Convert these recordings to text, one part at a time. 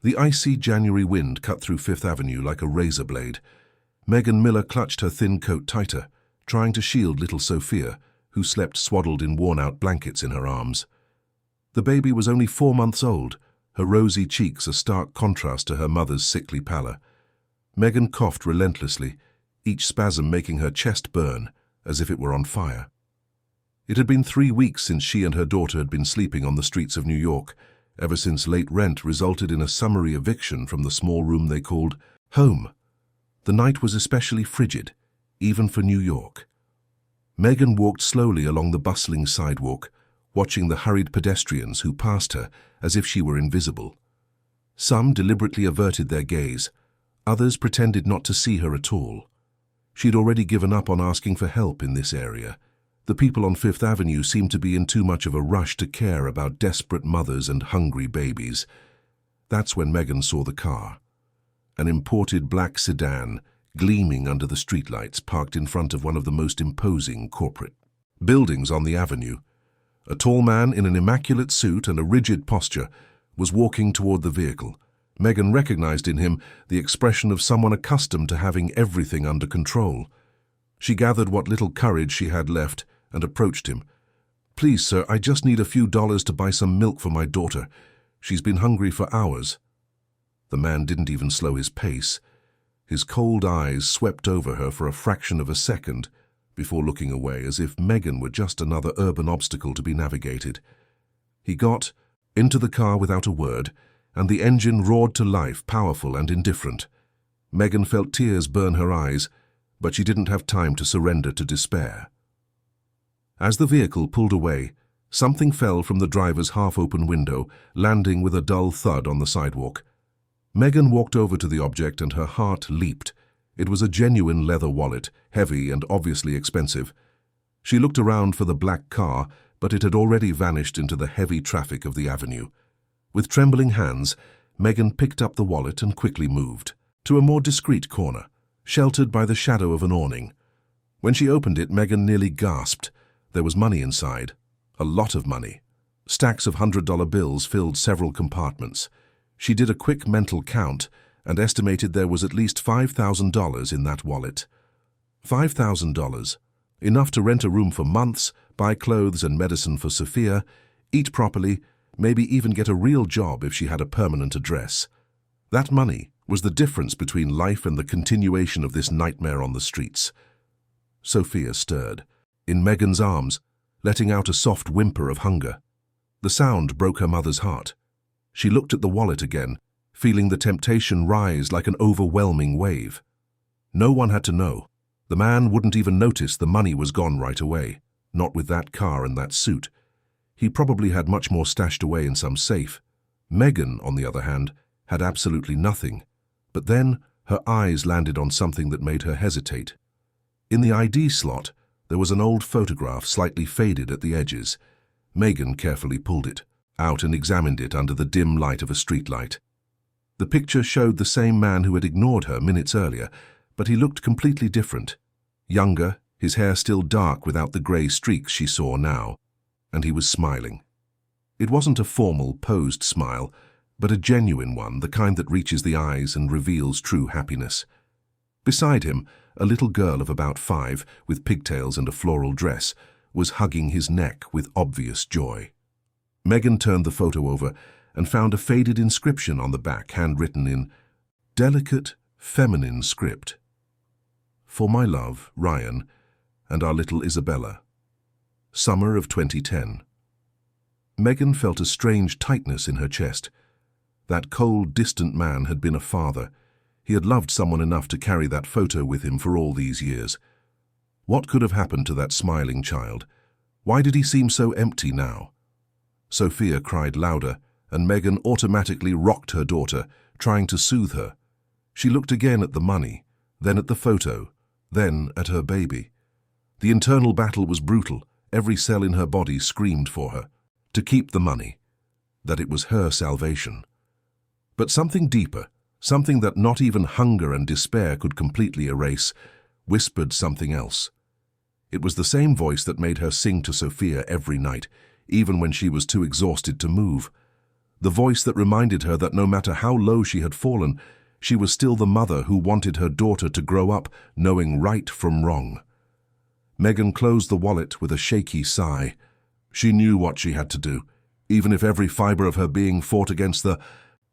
The icy January wind cut through Fifth Avenue like a razor blade. Megan Miller clutched her thin coat tighter, trying to shield little Sophia, who slept swaddled in worn-out blankets in her arms. The baby was only 4 months old, her rosy cheeks a stark contrast to her mother's sickly pallor. Megan coughed relentlessly, each spasm making her chest burn, as if it were on fire. It had been 3 weeks since she and her daughter had been sleeping on the streets of New York, ever since late rent resulted in a summary eviction from the small room they called home. The night was especially frigid, even for New York. Megan walked slowly along the bustling sidewalk, watching the hurried pedestrians who passed her as if she were invisible. Some deliberately averted their gaze, others pretended not to see her at all. She'd already given up on asking for help in this area. The people on Fifth Avenue seemed to be in too much of a rush to care about desperate mothers and hungry babies. That's when Megan saw the car. An imported black sedan, gleaming under the streetlights, parked in front of one of the most imposing corporate buildings on the avenue. A tall man in an immaculate suit and a rigid posture was walking toward the vehicle. Megan recognized in him the expression of someone accustomed to having everything under control. She gathered what little courage she had left and approached him. "Please, sir, I just need a few dollars to buy some milk for my daughter. She's been hungry for hours." The man didn't even slow his pace. His cold eyes swept over her for a fraction of a second before looking away, as if Megan were just another urban obstacle to be navigated. He got into the car without a word, and the engine roared to life, powerful and indifferent. Megan felt tears burn her eyes, but she didn't have time to surrender to despair. As the vehicle pulled away, something fell from the driver's half-open window, landing with a dull thud on the sidewalk. Megan walked over to the object and her heart leaped. It was a genuine leather wallet, heavy and obviously expensive. She looked around for the black car, but it had already vanished into the heavy traffic of the avenue. With trembling hands, Megan picked up the wallet and quickly moved to a more discreet corner, sheltered by the shadow of an awning. When she opened it, Megan nearly gasped. There was money inside, a lot of money. Stacks of $100 bills filled several compartments. She did a quick mental count and estimated there was at least $5,000 in that wallet. $5,000, enough to rent a room for months, buy clothes and medicine for Sophia, eat properly, maybe even get a real job if she had a permanent address. That money was the difference between life and the continuation of this nightmare on the streets. Sophia stirred, in Megan's arms, letting out a soft whimper of hunger. The sound broke her mother's heart. She looked at the wallet again, feeling the temptation rise like an overwhelming wave. No one had to know. The man wouldn't even notice the money was gone right away, not with that car and that suit. He probably had much more stashed away in some safe. Megan, on the other hand, had absolutely nothing. But then her eyes landed on something that made her hesitate. In the ID slot, there was an old photograph slightly faded at the edges. Megan carefully pulled it out and examined it under the dim light of a streetlight. The picture showed the same man who had ignored her minutes earlier, but he looked completely different. Younger, his hair still dark without the grey streaks she saw now, and he was smiling. It wasn't a formal, posed smile, but a genuine one, the kind that reaches the eyes and reveals true happiness. Beside him, a little girl of about 5, with pigtails and a floral dress, was hugging his neck with obvious joy. Megan turned the photo over and found a faded inscription on the back, handwritten in delicate, feminine script. "For my love, Ryan, and our little Isabella. Summer of 2010. Megan felt a strange tightness in her chest. That cold, distant man had been a father. He had loved someone enough to carry that photo with him for all these years. What could have happened to that smiling child? Why did he seem so empty now? Sophia cried louder, and Megan automatically rocked her daughter, trying to soothe her. She looked again at the money, then at the photo, then at her baby. The internal battle was brutal. Every cell in her body screamed for her. To keep the money. That it was her salvation. But something deeper, something that not even hunger and despair could completely erase, whispered something else. It was the same voice that made her sing to Sophia every night, even when she was too exhausted to move. the voice that reminded her that no matter how low she had fallen, she was still the mother who wanted her daughter to grow up knowing right from wrong. Megan closed the wallet with a shaky sigh. She knew what she had to do, even if every fiber of her being fought against the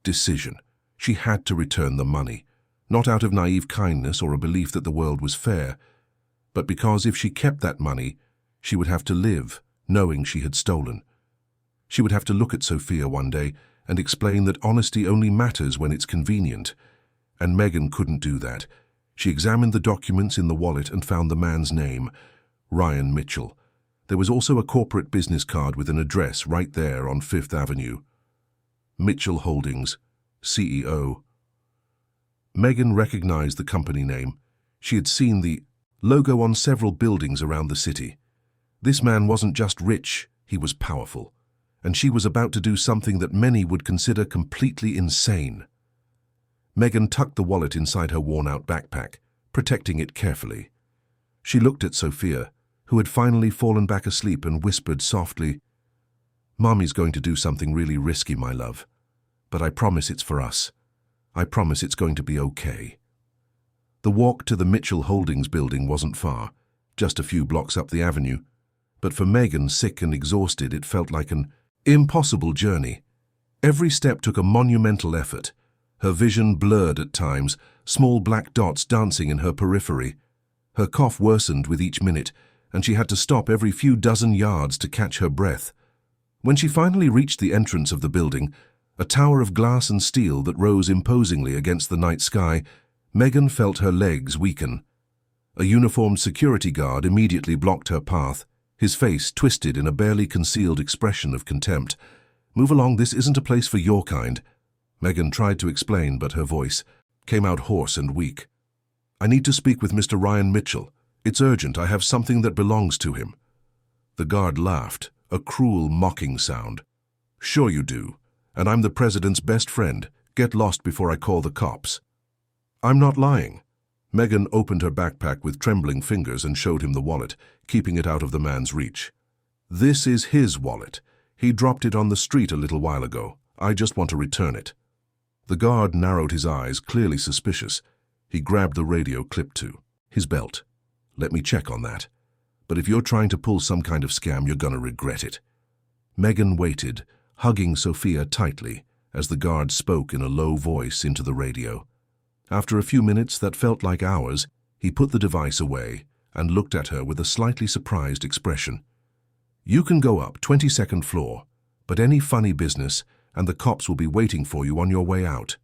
decision. She had to return the money, not out of naive kindness or a belief that the world was fair, but because if she kept that money, she would have to live knowing she had stolen. She would have to look at Sophia one day and explain that honesty only matters when it's convenient. And Megan couldn't do that. She examined the documents in the wallet and found the man's name, Ryan Mitchell. There was also a corporate business card with an address right there on 5th Avenue. Mitchell Holdings, CEO. Megan recognized the company name. She had seen the logo on several buildings around the city. This man wasn't just rich, he was powerful. And she was about to do something that many would consider completely insane. Megan tucked the wallet inside her worn-out backpack, protecting it carefully. She looked at Sophia, who had finally fallen back asleep, and whispered softly, "Mommy's going to do something really risky, my love. But I promise it's for us. I promise it's going to be okay." The walk to the Mitchell Holdings building wasn't far, just a few blocks up the avenue. But for Megan, sick and exhausted, it felt like an impossible journey. Every step took a monumental effort. Her vision blurred at times, small black dots dancing in her periphery. Her cough worsened with each minute, and she had to stop every few dozen yards to catch her breath. When she finally reached the entrance of the building, a tower of glass and steel that rose imposingly against the night sky, Megan felt her legs weaken. A uniformed security guard immediately blocked her path, his face twisted in a barely concealed expression of contempt. "Move along, this isn't a place for your kind." Megan tried to explain, but her voice came out hoarse and weak. "I need to speak with Mr. Ryan Mitchell. It's urgent. I have something that belongs to him." The guard laughed, a cruel, mocking sound. "Sure you do. And I'm the president's best friend. Get lost before I call the cops." "I'm not lying." Megan opened her backpack with trembling fingers and showed him the wallet, keeping it out of the man's reach. "This is his wallet. He dropped it on the street a little while ago. I just want to return it." The guard narrowed his eyes, clearly suspicious. He grabbed the radio clip to his belt. "Let me check on that. But if you're trying to pull some kind of scam, you're gonna regret it." Megan waited, hugging Sophia tightly, as the guard spoke in a low voice into the radio. After a few minutes that felt like hours, he put the device away and looked at her with a slightly surprised expression. "You can go up 22nd floor, but any funny business and the cops will be waiting for you on your way out."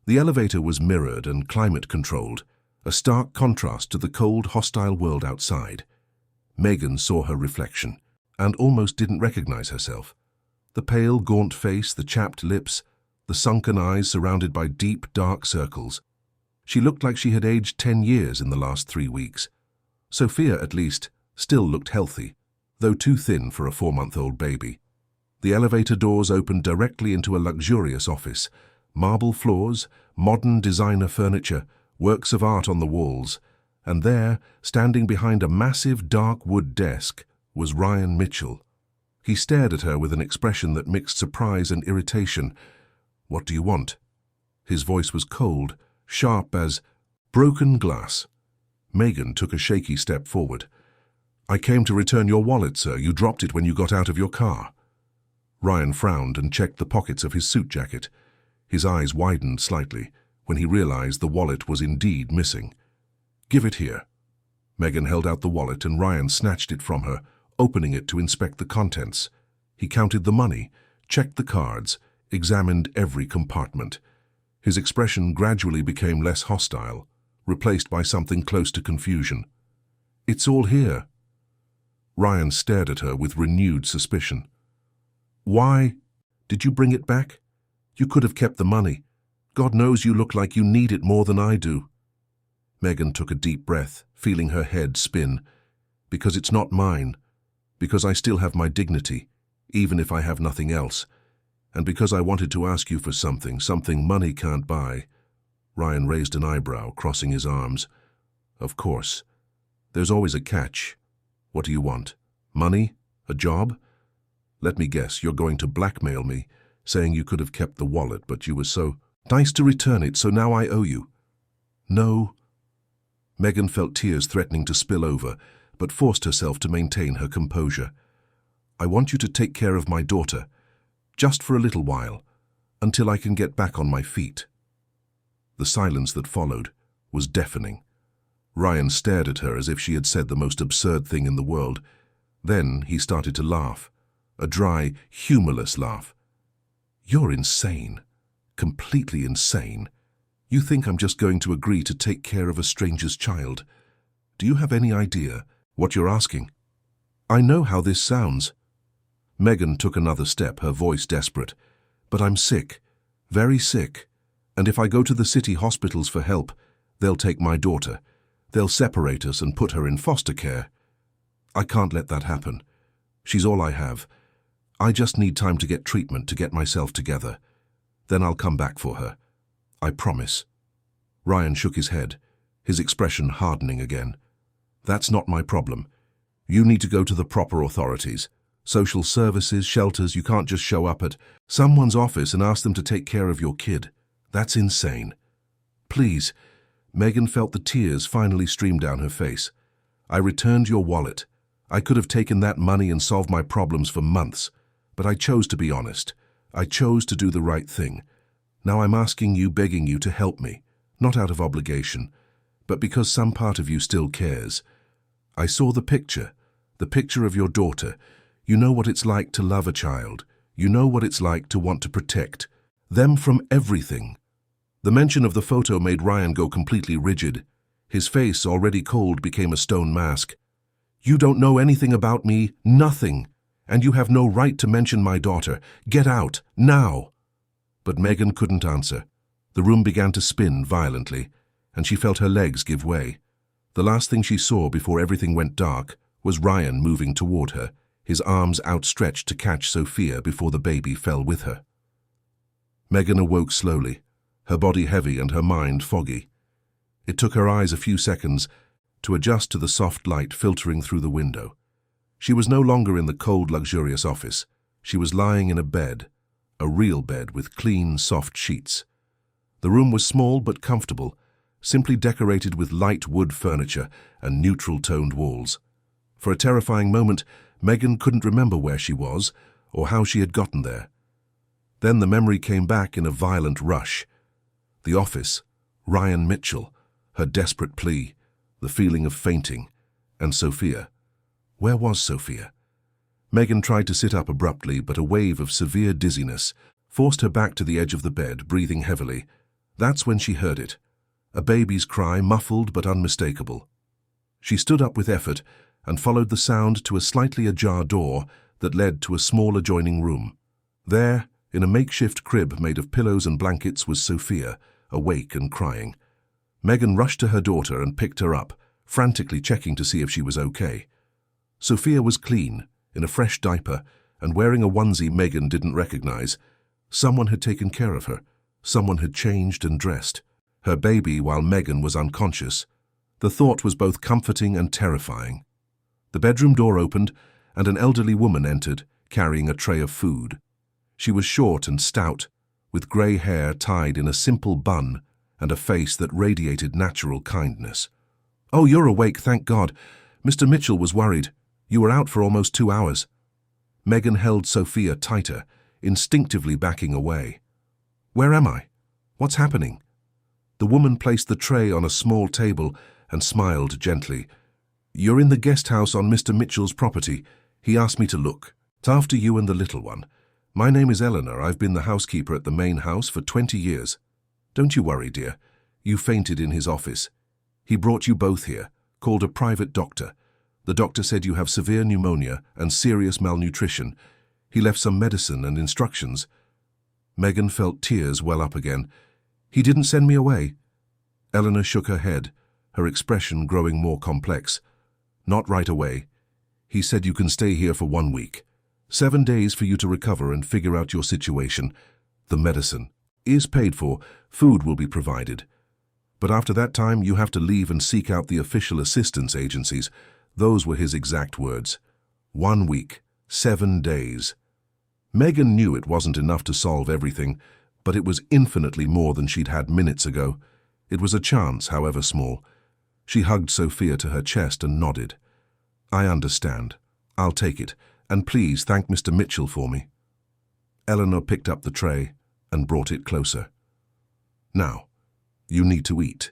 The elevator was mirrored and climate-controlled, a stark contrast to the cold, hostile world outside. Megan saw her reflection and almost didn't recognize herself. The pale, gaunt face, the chapped lips, the sunken eyes surrounded by deep, dark circles. She looked like she had aged 10 years in the last 3 weeks. Sophia, at least, still looked healthy, though too thin for a 4-month-old baby. The elevator doors opened directly into a luxurious office. Marble floors, modern designer furniture, works of art on the walls, and there, standing behind a massive dark wood desk, was Ryan Mitchell. He stared at her with an expression that mixed surprise and irritation. "What do you want?" His voice was cold, sharp as broken glass. Megan took a shaky step forward. "I came to return your wallet, sir. You dropped it when you got out of your car." Ryan frowned and checked the pockets of his suit jacket. His eyes widened slightly when he realized the wallet was indeed missing. "Give it here." Megan held out the wallet and Ryan snatched it from her, opening it to inspect the contents. He counted the money, checked the cards, examined every compartment. His expression gradually became less hostile, replaced by something close to confusion. "It's all here." Ryan stared at her with renewed suspicion. "Why? Did you bring it back? You could have kept the money. God knows you look like you need it more than I do." Megan took a deep breath, feeling her head spin. "Because it's not mine. Because I still have my dignity, even if I have nothing else. And because I wanted to ask you for something money can't buy." Ryan raised an eyebrow, crossing his arms. "Of course. There's always a catch. What do you want? Money? A job? Let me guess, you're going to blackmail me, saying you could have kept the wallet, but you were so nice to return it, so now I owe you. No. Megan felt tears threatening to spill over, but forced herself to maintain her composure. I want you to take care of my daughter, just for a little while, until I can get back on my feet. The silence that followed was deafening. Ryan stared at her as if she had said the most absurd thing in the world. Then he started to laugh, a dry, humorless laugh. You're insane. Completely insane. You think I'm just going to agree to take care of a stranger's child? Do you have any idea what you're asking? I know how this sounds. Megan took another step, her voice desperate. But I'm sick, very sick, and if I go to the city hospitals for help, they'll take my daughter. They'll separate us and put her in foster care. I can't let that happen. She's all I have. I just need time to get treatment, to get myself together. Then I'll come back for her. I promise. Ryan shook his head, his expression hardening again. That's not my problem. You need to go to the proper authorities. Social services, shelters. You can't just show up at someone's office and ask them to take care of your kid. That's insane. Please. Megan felt the tears finally stream down her face. I returned your wallet. I could have taken that money and solved my problems for months, but I chose to be honest. I chose to do the right thing. Now I'm asking you, begging you to help me, not out of obligation, but because some part of you still cares. I saw the picture of your daughter. You know what it's like to love a child. You know what it's like to want to protect them from everything. The mention of the photo made Ryan go completely rigid. His face, already cold, became a stone mask. You don't know anything about me, nothing, and you have no right to mention my daughter. Get out, now. But Megan couldn't answer. The room began to spin violently, and she felt her legs give way. The last thing she saw before everything went dark was Ryan moving toward her, his arms outstretched to catch Sophia before the baby fell with her. Megan awoke slowly, her body heavy and her mind foggy. It took her eyes a few seconds to adjust to the soft light filtering through the window. She was no longer in the cold, luxurious office. She was lying in a bed, a real bed with clean, soft sheets. The room was small but comfortable, simply decorated with light wood furniture and neutral-toned walls. For a terrifying moment, Megan couldn't remember where she was or how she had gotten there. Then the memory came back in a violent rush. The office, Ryan Mitchell, her desperate plea, the feeling of fainting, and Sophia. Where was Sophia? Megan tried to sit up abruptly, but a wave of severe dizziness forced her back to the edge of the bed, breathing heavily. That's when she heard it, a baby's cry, muffled but unmistakable. She stood up with effort and followed the sound to a slightly ajar door that led to a small adjoining room. There, in a makeshift crib made of pillows and blankets, was Sophia, awake and crying. Megan rushed to her daughter and picked her up, frantically checking to see if she was okay. Sophia was clean, in a fresh diaper, and wearing a onesie Megan didn't recognize. Someone had taken care of her. Someone had changed and dressed her baby while Megan was unconscious. The thought was both comforting and terrifying. The bedroom door opened, and an elderly woman entered, carrying a tray of food. She was short and stout, with grey hair tied in a simple bun and a face that radiated natural kindness. "Oh, you're awake, thank God. Mr. Mitchell was worried. You were out for almost 2 hours." Megan held Sophia tighter, instinctively backing away. "Where am I? What's happening?" The woman placed the tray on a small table and smiled gently. "You're in the guest house on Mr. Mitchell's property. He asked me to look. It's after you and the little one. My name is Eleanor. I've been the housekeeper at the main house for 20 years. Don't you worry, dear. You fainted in his office. He brought you both here, called a private doctor. The doctor said you have severe pneumonia and serious malnutrition. He left some medicine and instructions." Megan felt tears well up again. "He didn't send me away." Eleanor shook her head, her expression growing more complex. "Not right away. He said you can stay here for 1 week. 7 days for you to recover and figure out your situation. The medicine is paid for, food will be provided. But after that time, you have to leave and seek out the official assistance agencies." Those were his exact words. 1 week, 7 days. Megan knew it wasn't enough to solve everything, but it was infinitely more than she'd had minutes ago. It was a chance, however small. She hugged Sophia to her chest and nodded. "I understand. I'll take it, and please thank Mr. Mitchell for me." Eleanor picked up the tray and brought it closer. "Now, you need to eat.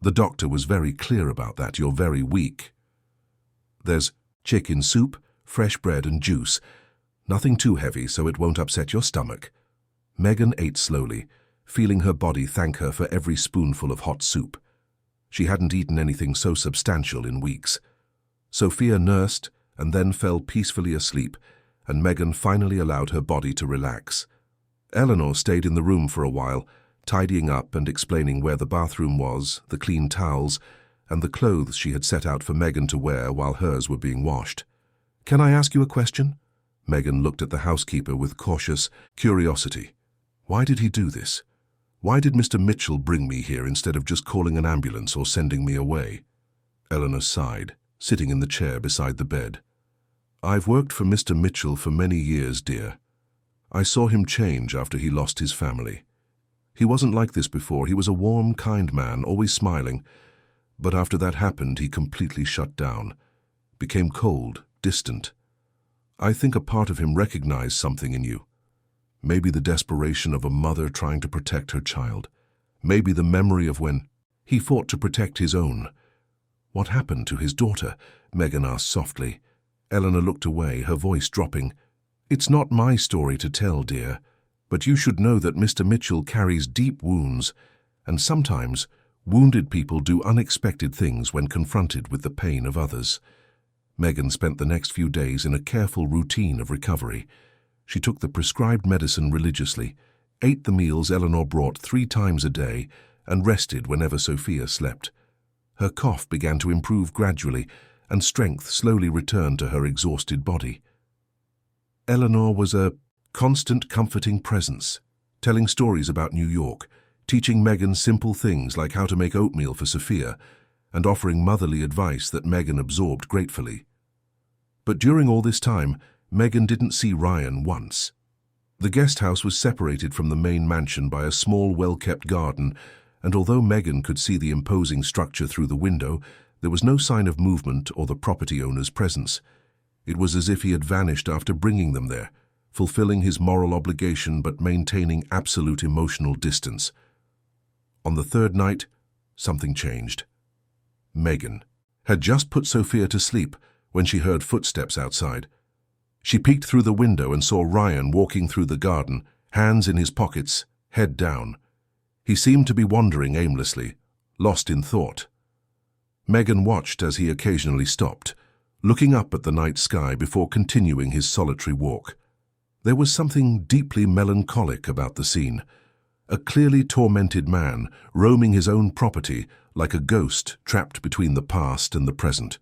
The doctor was very clear about that. You're very weak. There's chicken soup, fresh bread and juice. Nothing too heavy so it won't upset your stomach." Megan ate slowly, feeling her body thank her for every spoonful of hot soup. She hadn't eaten anything so substantial in weeks. Sophia nursed and then fell peacefully asleep, and Megan finally allowed her body to relax. Eleanor stayed in the room for a while, tidying up and explaining where the bathroom was, the clean towels, and the clothes she had set out for Megan to wear while hers were being washed. "Can I ask you a question?" Megan looked at the housekeeper with cautious curiosity. "Why did he do this? Why did Mr. Mitchell bring me here instead of just calling an ambulance or sending me away?" Eleanor sighed, sitting in the chair beside the bed. "I've worked for Mr. Mitchell for many years, dear. I saw him change after he lost his family. He wasn't like this before. He was a warm, kind man, always smiling. But after that happened, he completely shut down, became cold, distant. I think a part of him recognized something in you. Maybe the desperation of a mother trying to protect her child. Maybe the memory of when he fought to protect his own." "What happened to his daughter?" Megan asked softly. Eleanor looked away, her voice dropping. "It's not my story to tell, dear, but you should know that Mr. Mitchell carries deep wounds, and sometimes wounded people do unexpected things when confronted with the pain of others." Megan spent the next few days in a careful routine of recovery. She took the prescribed medicine religiously, ate the meals Eleanor brought 3 times a day, and rested whenever Sophia slept. Her cough began to improve gradually, and strength slowly returned to her exhausted body. Eleanor was a constant, comforting presence, telling stories about New York, teaching Megan simple things like how to make oatmeal for Sophia, and offering motherly advice that Megan absorbed gratefully. But during all this time, Megan didn't see Ryan once. The guest house was separated from the main mansion by a small, well-kept garden, and although Megan could see the imposing structure through the window, there was no sign of movement or the property owner's presence. It was as if he had vanished after bringing them there, fulfilling his moral obligation but maintaining absolute emotional distance. On the 3rd night, something changed. Megan had just put Sophia to sleep when she heard footsteps outside. She peeked through the window and saw Ryan walking through the garden, hands in his pockets, head down. He seemed to be wandering aimlessly, lost in thought. Megan watched as he occasionally stopped, looking up at the night sky before continuing his solitary walk. There was something deeply melancholic about the scene. A clearly tormented man, roaming his own property like a ghost trapped between the past and the present.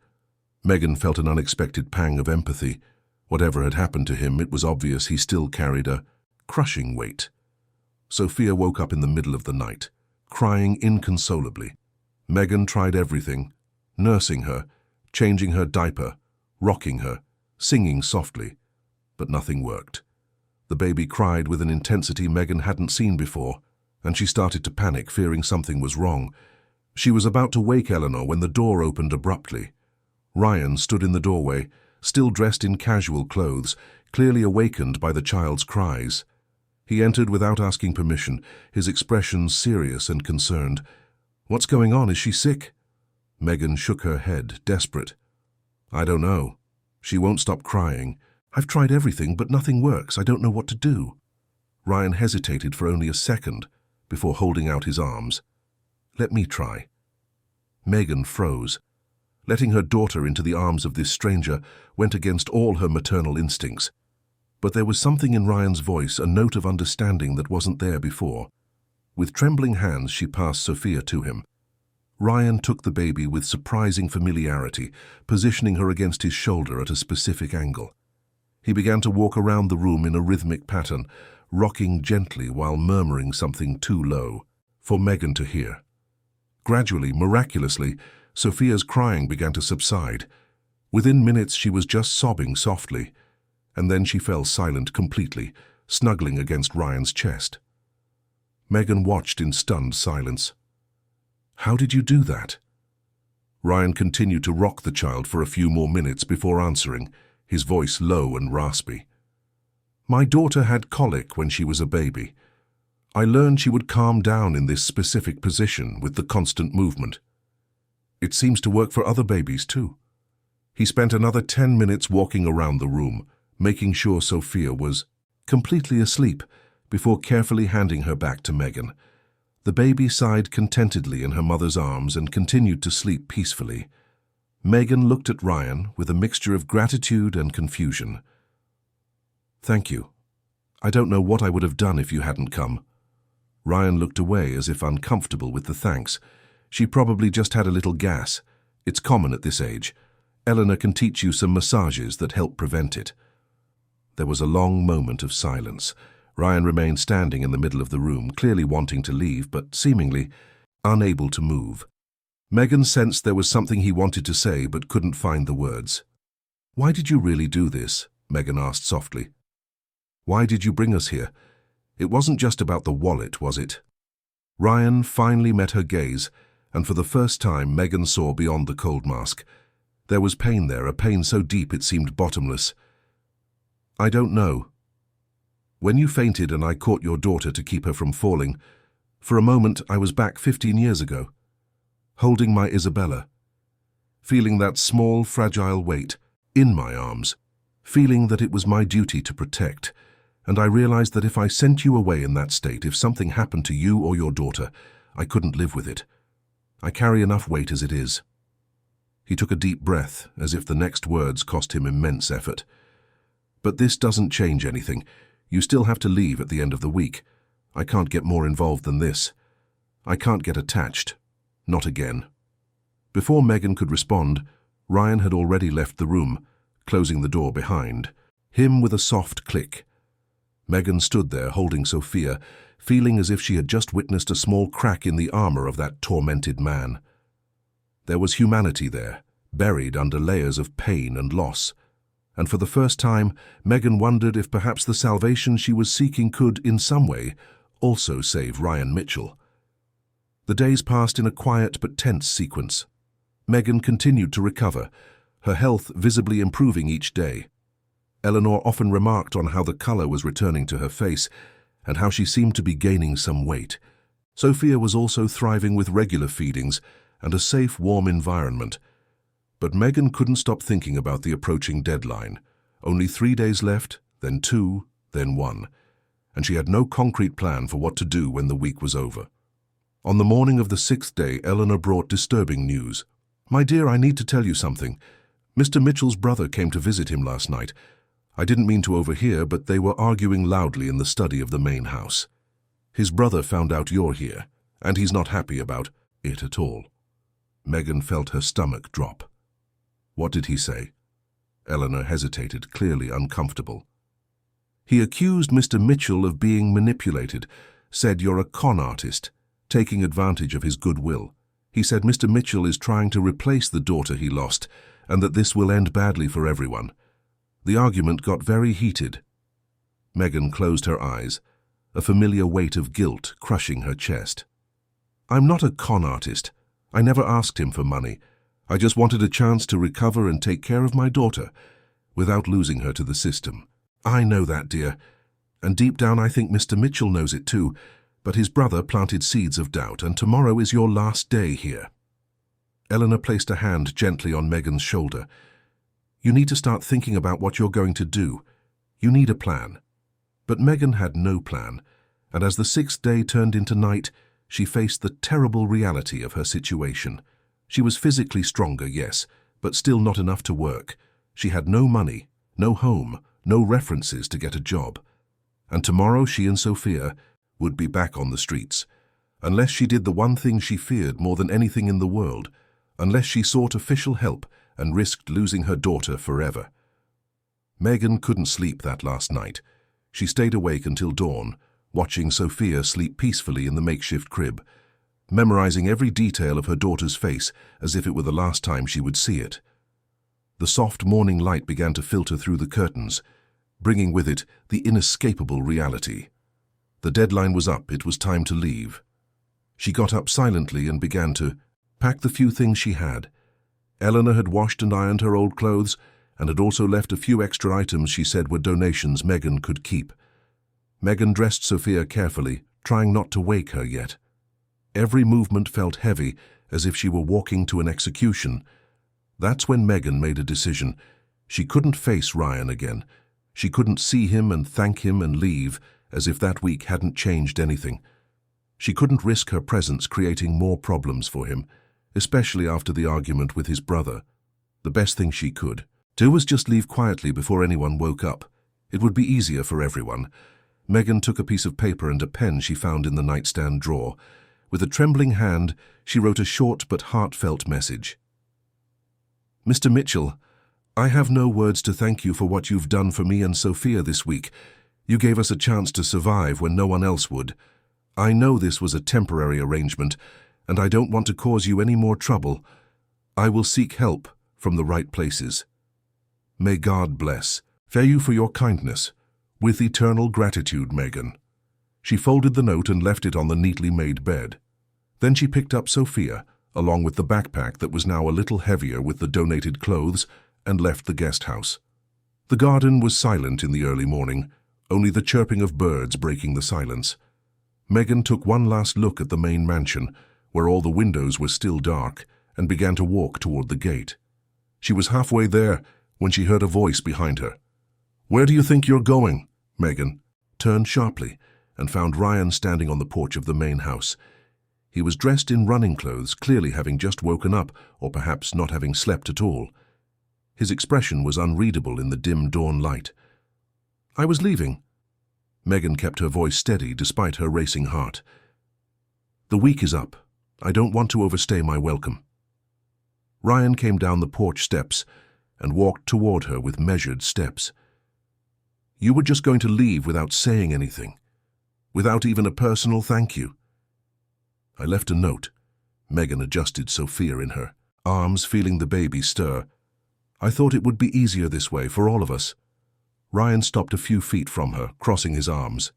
Megan felt an unexpected pang of empathy. Whatever had happened to him, it was obvious he still carried a crushing weight. Sophia woke up in the middle of the night, crying inconsolably. Megan tried everything, nursing her, changing her diaper, rocking her, singing softly, but nothing worked. The baby cried with an intensity Megan hadn't seen before, and she started to panic, fearing something was wrong. She was about to wake Eleanor when the door opened abruptly. Ryan stood in the doorway, still dressed in casual clothes, clearly awakened by the child's cries. He entered without asking permission, his expression serious and concerned. "What's going on? Is she sick?" Megan shook her head, desperate. "I don't know. She won't stop crying. I've tried everything, but nothing works. I don't know what to do." Ryan hesitated for only a second before holding out his arms. "Let me try." Megan froze. Letting her daughter into the arms of this stranger went against all her maternal instincts. But there was something in Ryan's voice, a note of understanding that wasn't there before. With trembling hands, she passed Sophia to him. Ryan took the baby with surprising familiarity, positioning her against his shoulder at a specific angle. He began to walk around the room in a rhythmic pattern, rocking gently while murmuring something too low for Megan to hear. Gradually, miraculously, Sophia's crying began to subside. Within minutes, she was just sobbing softly. and then she fell silent completely, snuggling against Ryan's chest. Megan watched in stunned silence. "How did you do that?" Ryan continued to rock the child for a few more minutes before answering, his voice low and raspy. "My daughter had colic when she was a baby. I learned she would calm down in this specific position with the constant movement. It seems to work for other babies too." He spent another 10 minutes walking around the room, making sure Sophia was completely asleep before carefully handing her back to Megan. The baby sighed contentedly in her mother's arms and continued to sleep peacefully. Megan looked at Ryan with a mixture of gratitude and confusion. "Thank you. I don't know what I would have done if you hadn't come." Ryan looked away as if uncomfortable with the thanks. "She probably just had a little gas. It's common at this age. Eleanor can teach you some massages that help prevent it." There was a long moment of silence. Ryan remained standing in the middle of the room, clearly wanting to leave, but seemingly unable to move. Megan sensed there was something he wanted to say but couldn't find the words. "Why did you really do this?" Megan asked softly. "Why did you bring us here? It wasn't just about the wallet, was it?" Ryan finally met her gaze, and for the first time Megan saw beyond the cold mask. There was pain there, a pain so deep it seemed bottomless. "I don't know. When you fainted and I caught your daughter to keep her from falling, for a moment I was back 15 years ago, holding my Isabella, feeling that small, fragile weight in my arms, feeling that it was my duty to protect, and I realized that if I sent you away in that state, if something happened to you or your daughter, I couldn't live with it. I carry enough weight as it is." He took a deep breath, as if the next words cost him immense effort. "But this doesn't change anything. You still have to leave at the end of the week. I can't get more involved than this. I can't get attached. Not again." Before Megan could respond, Ryan had already left the room, closing the door behind him with a soft click. Megan stood there holding Sophia, feeling as if she had just witnessed a small crack in the armor of that tormented man. There was humanity there, buried under layers of pain and loss. And for the first time, Megan wondered if perhaps the salvation she was seeking could, in some way, also save Ryan Mitchell. The days passed in a quiet but tense sequence. Megan continued to recover, her health visibly improving each day. Eleanor often remarked on how the color was returning to her face and how she seemed to be gaining some weight. Sophia was also thriving with regular feedings and a safe, warm environment. But Megan couldn't stop thinking about the approaching deadline. Only 3 days left, then 2, then 1. And she had no concrete plan for what to do when the week was over. On the morning of the 6th day, Eleanor brought disturbing news. "My dear, I need to tell you something. Mr. Mitchell's brother came to visit him last night. I didn't mean to overhear, but they were arguing loudly in the study of the main house. His brother found out you're here, and he's not happy about it at all." Megan felt her stomach drop. "What did he say?" Eleanor hesitated, clearly uncomfortable. "He accused Mr. Mitchell of being manipulated, said you're a con artist, taking advantage of his goodwill. He said Mr. Mitchell is trying to replace the daughter he lost, and that this will end badly for everyone." The argument got very heated. Megan closed her eyes, a familiar weight of guilt crushing her chest. "I'm not a con artist. I never asked him for money. I just wanted a chance to recover and take care of my daughter, without losing her to the system. I know that, dear. And deep down I think Mr. Mitchell knows it too, but his brother planted seeds of doubt, and tomorrow is your last day here." Eleanor placed a hand gently on Megan's shoulder. "You need to start thinking about what you're going to do. You need a plan." But Megan had no plan, and as the 6th day turned into night, she faced the terrible reality of her situation. She was physically stronger, yes, but still not enough to work. She had no money, no home, no references to get a job. And tomorrow she and Sophia would be back on the streets, unless she did the one thing she feared more than anything in the world, unless she sought official help and risked losing her daughter forever. Megan couldn't sleep that last night. She stayed awake until dawn, watching Sophia sleep peacefully in the makeshift crib, memorizing every detail of her daughter's face as if it were the last time she would see it. The soft morning light began to filter through the curtains, bringing with it the inescapable reality. The deadline was up, it was time to leave. She got up silently and began to pack the few things she had. Eleanor had washed and ironed her old clothes and had also left a few extra items she said were donations Megan could keep. Megan dressed Sophia carefully, trying not to wake her yet. Every movement felt heavy, as if she were walking to an execution. That's when Megan made a decision. She couldn't face Ryan again. She couldn't see him and thank him and leave, as if that week hadn't changed anything. She couldn't risk her presence creating more problems for him, especially after the argument with his brother. The best thing she could do was just leave quietly before anyone woke up. It would be easier for everyone. Megan took a piece of paper and a pen she found in the nightstand drawer. With a trembling hand, she wrote a short but heartfelt message. Mr. Mitchell, I have no words to thank you for what you've done for me and Sophia this week. You gave us a chance to survive when no one else would. I know this was a temporary arrangement, and I don't want to cause you any more trouble. I will seek help from the right places. May God bless you for your kindness. With eternal gratitude, Megan. She folded the note and left it on the neatly made bed. Then she picked up Sophia, along with the backpack that was now a little heavier with the donated clothes, and left the guest house. The garden was silent in the early morning, only the chirping of birds breaking the silence. Megan took one last look at the main mansion, where all the windows were still dark, and began to walk toward the gate. She was halfway there when she heard a voice behind her. "Where do you think you're going?" Megan turned sharply and found Ryan standing on the porch of the main house. He was dressed in running clothes, clearly having just woken up, or perhaps not having slept at all. His expression was unreadable in the dim dawn light. "I was leaving." Megan kept her voice steady despite her racing heart. "The week is up. I don't want to overstay my welcome." Ryan came down the porch steps and walked toward her with measured steps. "You were just going to leave without saying anything, without even a personal thank you." "I left a note." Megan adjusted Sophia in her arms, feeling the baby stir. "I thought it would be easier this way for all of us." Ryan stopped a few feet from her, crossing his arms.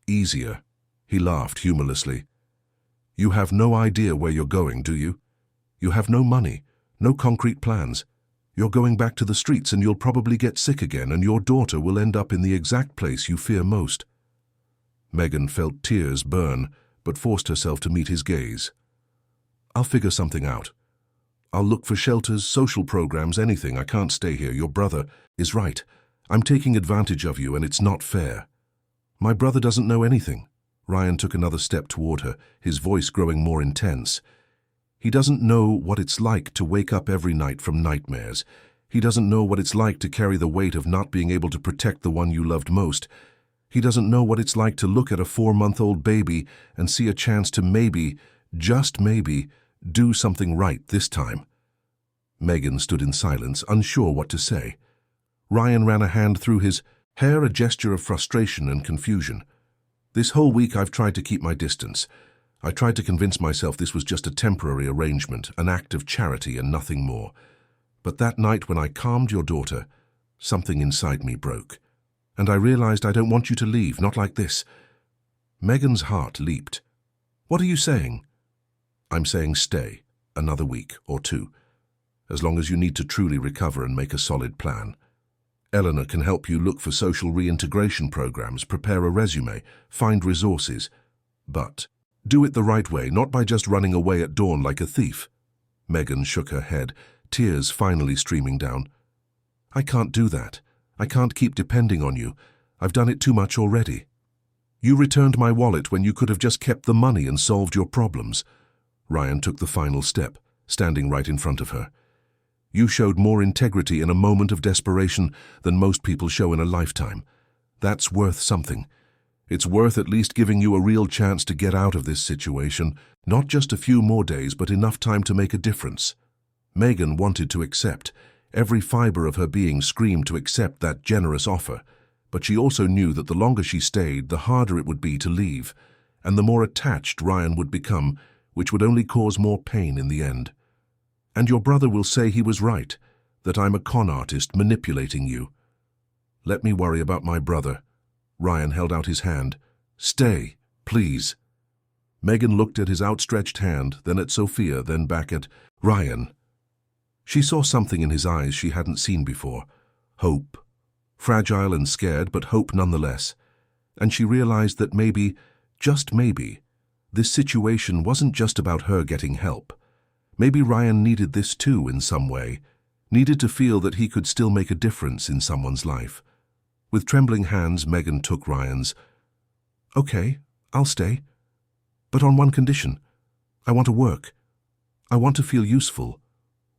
"Easier?" He laughed humorlessly. "You have no idea where you're going, do you? You have no money, no concrete plans. You're going back to the streets and you'll probably get sick again, and your daughter will end up in the exact place you fear most." Megan felt tears burn, but forced herself to meet his gaze. "I'll figure something out. I'll look for shelters, social programs, anything. I can't stay here. Your brother is right. I'm taking advantage of you, and it's not fair." "My brother doesn't know anything." Ryan took another step toward her, his voice growing more intense. "He doesn't know what it's like to wake up every night from nightmares. He doesn't know what it's like to carry the weight of not being able to protect the one you loved most. He doesn't know what it's like to look at a 4-month-old baby and see a chance to maybe, just maybe, do something right this time." Megan stood in silence, unsure what to say. Ryan ran a hand through his hair, a gesture of frustration and confusion. "This whole week I've tried to keep my distance. I tried to convince myself this was just a temporary arrangement, an act of charity and nothing more. But that night when I calmed your daughter, something inside me broke. And I realized I don't want you to leave, not like this." Megan's heart leaped. "What are you saying?" "I'm saying stay, another week or two, as long as you need to truly recover and make a solid plan. Eleanor can help you look for social reintegration programs, prepare a resume, find resources. But do it the right way, not by just running away at dawn like a thief." Megan shook her head, tears finally streaming down. "I can't do that. I can't keep depending on you. I've done it too much already. You returned my wallet when you could have just kept the money and solved your problems." Ryan took the final step, standing right in front of her. "You showed more integrity in a moment of desperation than most people show in a lifetime. That's worth something. It's worth at least giving you a real chance to get out of this situation, not just a few more days, but enough time to make a difference." Megan wanted to accept. Every fiber of her being screamed to accept that generous offer, but she also knew that the longer she stayed, the harder it would be to leave, and the more attached Ryan would become, which would only cause more pain in the end. "And your brother will say he was right, that I'm a con artist manipulating you." Let me worry about my brother. Ryan held out his hand. Stay, please. Megan looked at his outstretched hand, then at Sophia, then back at Ryan. She saw something in his eyes she hadn't seen before. Hope. Fragile and scared, but hope nonetheless. And she realized that maybe, just maybe, this situation wasn't just about her getting help. Maybe Ryan needed this too in some way, needed to feel that he could still make a difference in someone's life. With trembling hands, Megan took Ryan's. Okay, I'll stay. But on one condition. I want to work. I want to feel useful.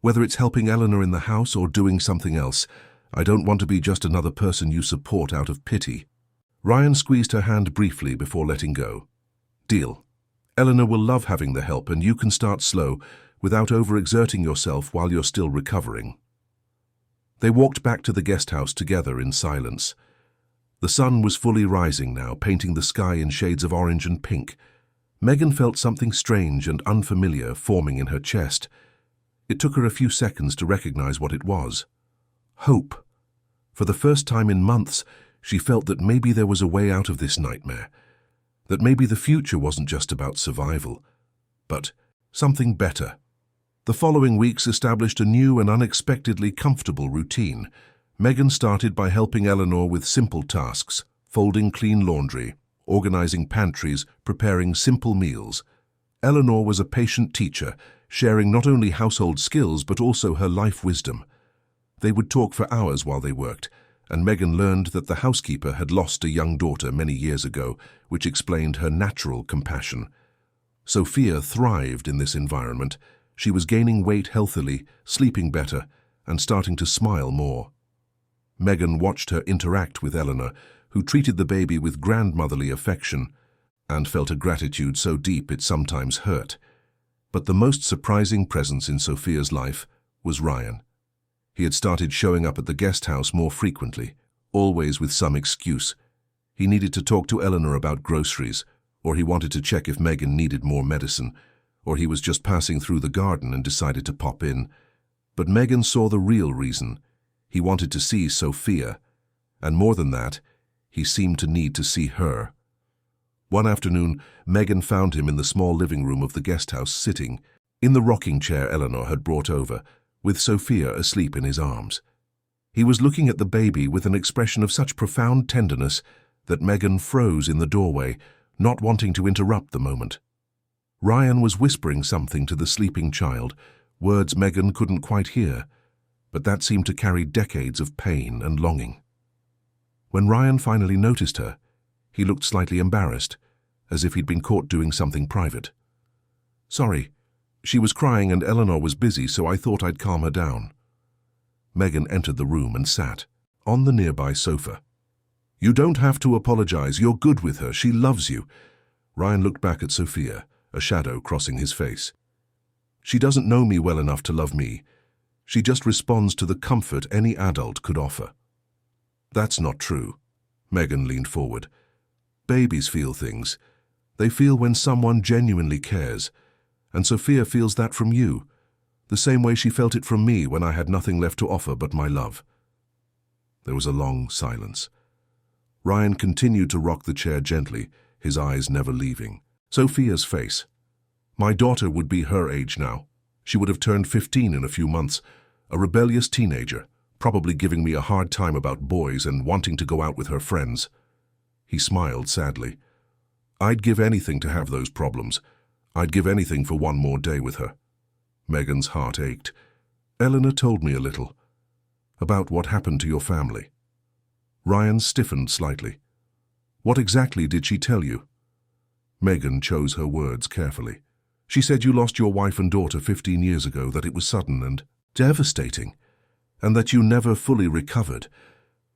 Whether it's helping Eleanor in the house or doing something else, I don't want to be just another person you support out of pity. Ryan squeezed her hand briefly before letting go. Deal. Eleanor will love having the help, and you can start slow, without overexerting yourself while you're still recovering. They walked back to the guest house together in silence. The sun was fully rising now, painting the sky in shades of orange and pink. Megan felt something strange and unfamiliar forming in her chest. It took her a few seconds to recognize what it was. Hope. For the first time in months, she felt that maybe there was a way out of this nightmare. That maybe the future wasn't just about survival, but something better. The following weeks established a new and unexpectedly comfortable routine. Megan started by helping Eleanor with simple tasks, folding clean laundry, organizing pantries, preparing simple meals. Eleanor was a patient teacher, sharing not only household skills but also her life wisdom. They would talk for hours while they worked, and Megan learned that the housekeeper had lost a young daughter many years ago, which explained her natural compassion. Sophia thrived in this environment. She was gaining weight healthily, sleeping better, and starting to smile more. Megan watched her interact with Eleanor, who treated the baby with grandmotherly affection, and felt a gratitude so deep it sometimes hurt. But the most surprising presence in Sophia's life was Ryan. He had started showing up at the guest house more frequently, always with some excuse. He needed to talk to Eleanor about groceries, or he wanted to check if Megan needed more medicine, or he was just passing through the garden and decided to pop in. But Megan saw the real reason. He wanted to see Sophia, and more than that, he seemed to need to see her. One afternoon, Megan found him in the small living room of the guest house, sitting in the rocking chair Eleanor had brought over, with Sophia asleep in his arms. He was looking at the baby with an expression of such profound tenderness that Megan froze in the doorway, not wanting to interrupt the moment. Ryan was whispering something to the sleeping child, words Megan couldn't quite hear, but that seemed to carry decades of pain and longing. When Ryan finally noticed her, he looked slightly embarrassed, as if he'd been caught doing something private. Sorry, she was crying and Eleanor was busy, so I thought I'd calm her down. Megan entered the room and sat on the nearby sofa. You don't have to apologize. You're good with her. She loves you. Ryan looked back at Sophia, a shadow crossing his face. She doesn't know me well enough to love me. She just responds to the comfort any adult could offer. That's not true. Megan leaned forward. Babies feel things. They feel when someone genuinely cares. And Sophia feels that from you, the same way she felt it from me when I had nothing left to offer but my love. There was a long silence. Ryan continued to rock the chair gently, his eyes never leaving. Sophia's face. My daughter would be her age now. She would have turned 15 in a few months, a rebellious teenager, probably giving me a hard time about boys and wanting to go out with her friends. He smiled sadly. I'd give anything to have those problems. I'd give anything for one more day with her. Megan's heart ached. Eleanor told me a little about what happened to your family. Ryan stiffened slightly. What exactly did she tell you? Megan chose her words carefully. She said you lost your wife and daughter 15 years ago, that it was sudden and devastating, and that you never fully recovered.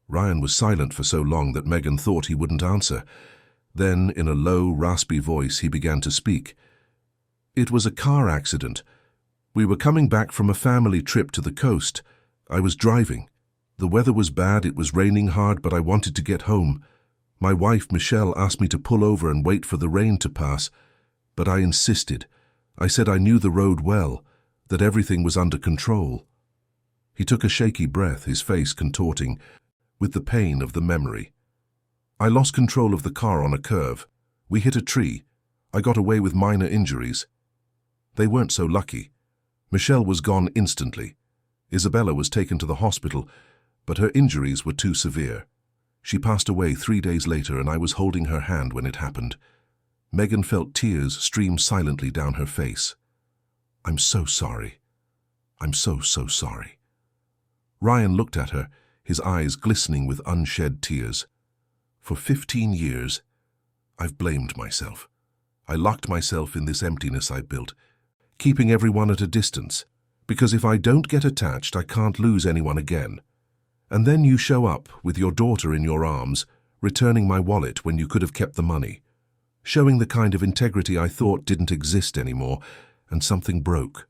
Ryan was silent for so long that Megan thought he wouldn't answer. Then, in a low, raspy voice, he began to speak. It was a car accident. We were coming back from a family trip to the coast. I was driving. The weather was bad, it was raining hard, but I wanted to get home. My wife, Michelle, asked me to pull over and wait for the rain to pass, but I insisted. I said I knew the road well, that everything was under control. He took a shaky breath, his face contorting. with the pain of the memory. I lost control of the car on a curve. We hit a tree. I got away with minor injuries. They weren't so lucky. Michelle was gone instantly. Isabella was taken to the hospital, but her injuries were too severe. She passed away 3 days later, and I was holding her hand when it happened. Megan felt tears stream silently down her face. I'm so sorry. I'm so sorry. Ryan looked at her, his eyes glistening with unshed tears. For 15 years, I've blamed myself. I locked myself in this emptiness I built, keeping everyone at a distance, because if I don't get attached, I can't lose anyone again. And then you show up with your daughter in your arms, returning my wallet when you could have kept the money, showing the kind of integrity I thought didn't exist anymore, and something broke.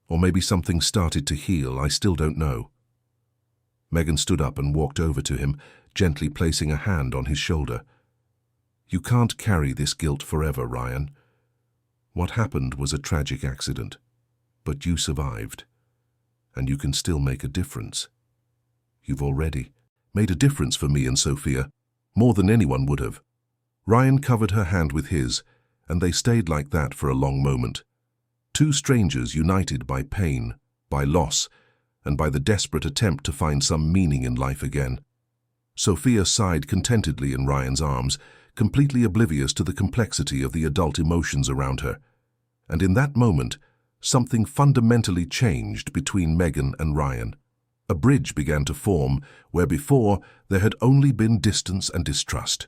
Or maybe something started to heal, I still don't know. Megan stood up and walked over to him, gently placing a hand on his shoulder. You can't carry this guilt forever, Ryan. What happened was a tragic accident, but you survived, and you can still make a difference. You've already made a difference for me and Sophia, more than anyone would have. Ryan covered her hand with his, and they stayed like that for a long moment. Two strangers united by pain, by loss, and by the desperate attempt to find some meaning in life again. Sophia sighed contentedly in Ryan's arms, completely oblivious to the complexity of the adult emotions around her. And in that moment, something fundamentally changed between Megan and Ryan. A bridge began to form where before there had only been distance and distrust.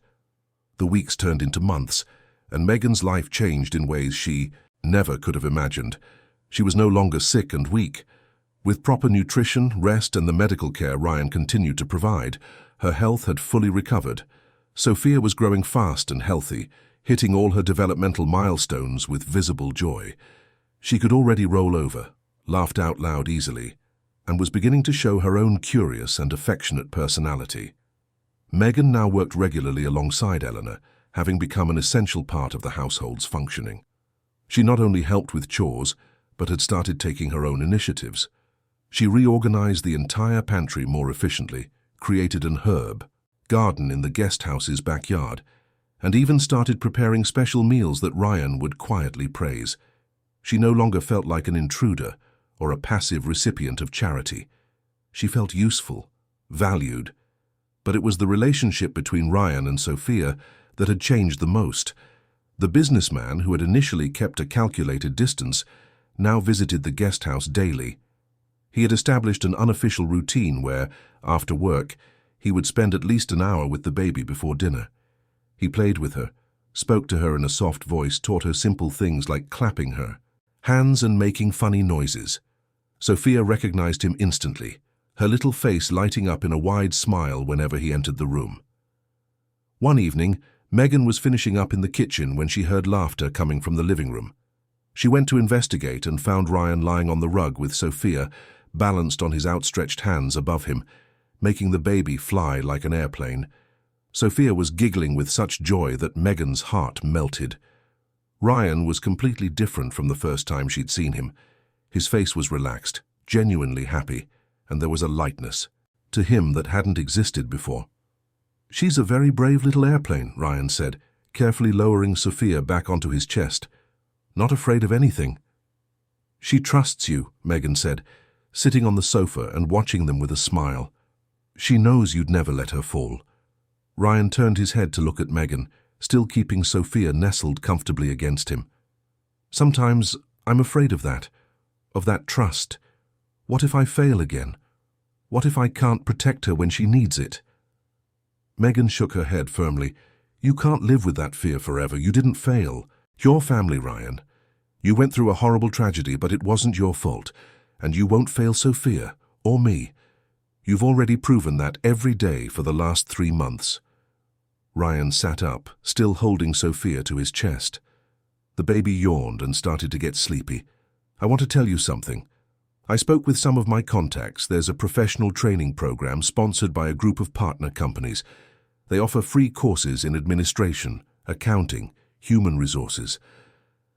The weeks turned into months, and Megan's life changed in ways she never could have imagined. She was no longer sick and weak. With proper nutrition, rest, and the medical care Ryan continued to provide, her health had fully recovered. Sophia was growing fast and healthy, hitting all her developmental milestones with visible joy. She could already roll over, laughed out loud easily, and was beginning to show her own curious and affectionate personality. Megan now worked regularly alongside Eleanor, having become an essential part of the household's functioning. She not only helped with chores, but had started taking her own initiatives. She reorganized the entire pantry more efficiently, created an herb garden in the guest house's backyard, and even started preparing special meals that Ryan would quietly praise. She no longer felt like an intruder or a passive recipient of charity. She felt useful, valued, but it was the relationship between Ryan and Sophia that had changed the most. The businessman, who had initially kept a calculated distance, now visited the guest house daily. He had established an unofficial routine where, after work, he would spend at least an hour with the baby before dinner. He played with her, spoke to her in a soft voice, taught her simple things like clapping her hands and making funny noises. Sophia recognized him instantly, her little face lighting up in a wide smile whenever he entered the room. One evening, Megan was finishing up in the kitchen when she heard laughter coming from the living room. She went to investigate and found Ryan lying on the rug with Sophia, balanced on his outstretched hands above him, making the baby fly like an airplane. Sophia was giggling with such joy that Megan's heart melted. Ryan was completely different from the first time she'd seen him. His face was relaxed, genuinely happy, and there was a lightness to him that hadn't existed before. "She's a very brave little airplane," Ryan said, carefully lowering Sophia back onto his chest. "Not afraid of anything." "She trusts you," Megan said, sitting on the sofa and watching them with a smile. "She knows you'd never let her fall." Ryan turned his head to look at Megan, still keeping Sophia nestled comfortably against him. "Sometimes I'm afraid of that trust. What if I fail again? What if I can't protect her when she needs it?" Megan shook her head firmly. "You can't live with that fear forever. You didn't fail. Your family, Ryan. You went through a horrible tragedy, but it wasn't your fault, and you won't fail Sophia or me. You've already proven that every day for the last 3 months. Ryan sat up, still holding Sophia to his chest. The baby yawned and started to get sleepy. "I want to tell you something. I spoke with some of my contacts. There's a professional training program sponsored by a group of partner companies. They offer free courses in administration, accounting, human resources.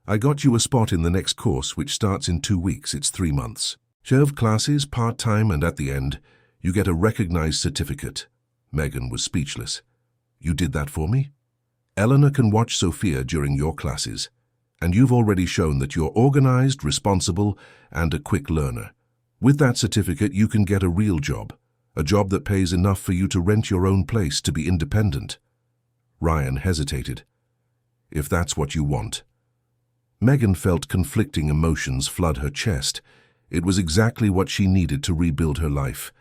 I got you a spot in the next course, which starts in 2 weeks. It's 3 months. 12 classes, part-time, and at the end, you get a recognized certificate. Megan was speechless. You did that for me? Eleanor can watch Sophia during your classes, and you've already shown that you're organized, responsible, and a quick learner. With that certificate, you can get a real job, a job that pays enough for you to rent your own place to be independent. Ryan hesitated. If that's what you want. Megan felt conflicting emotions flood her chest. It was exactly what she needed to rebuild her life.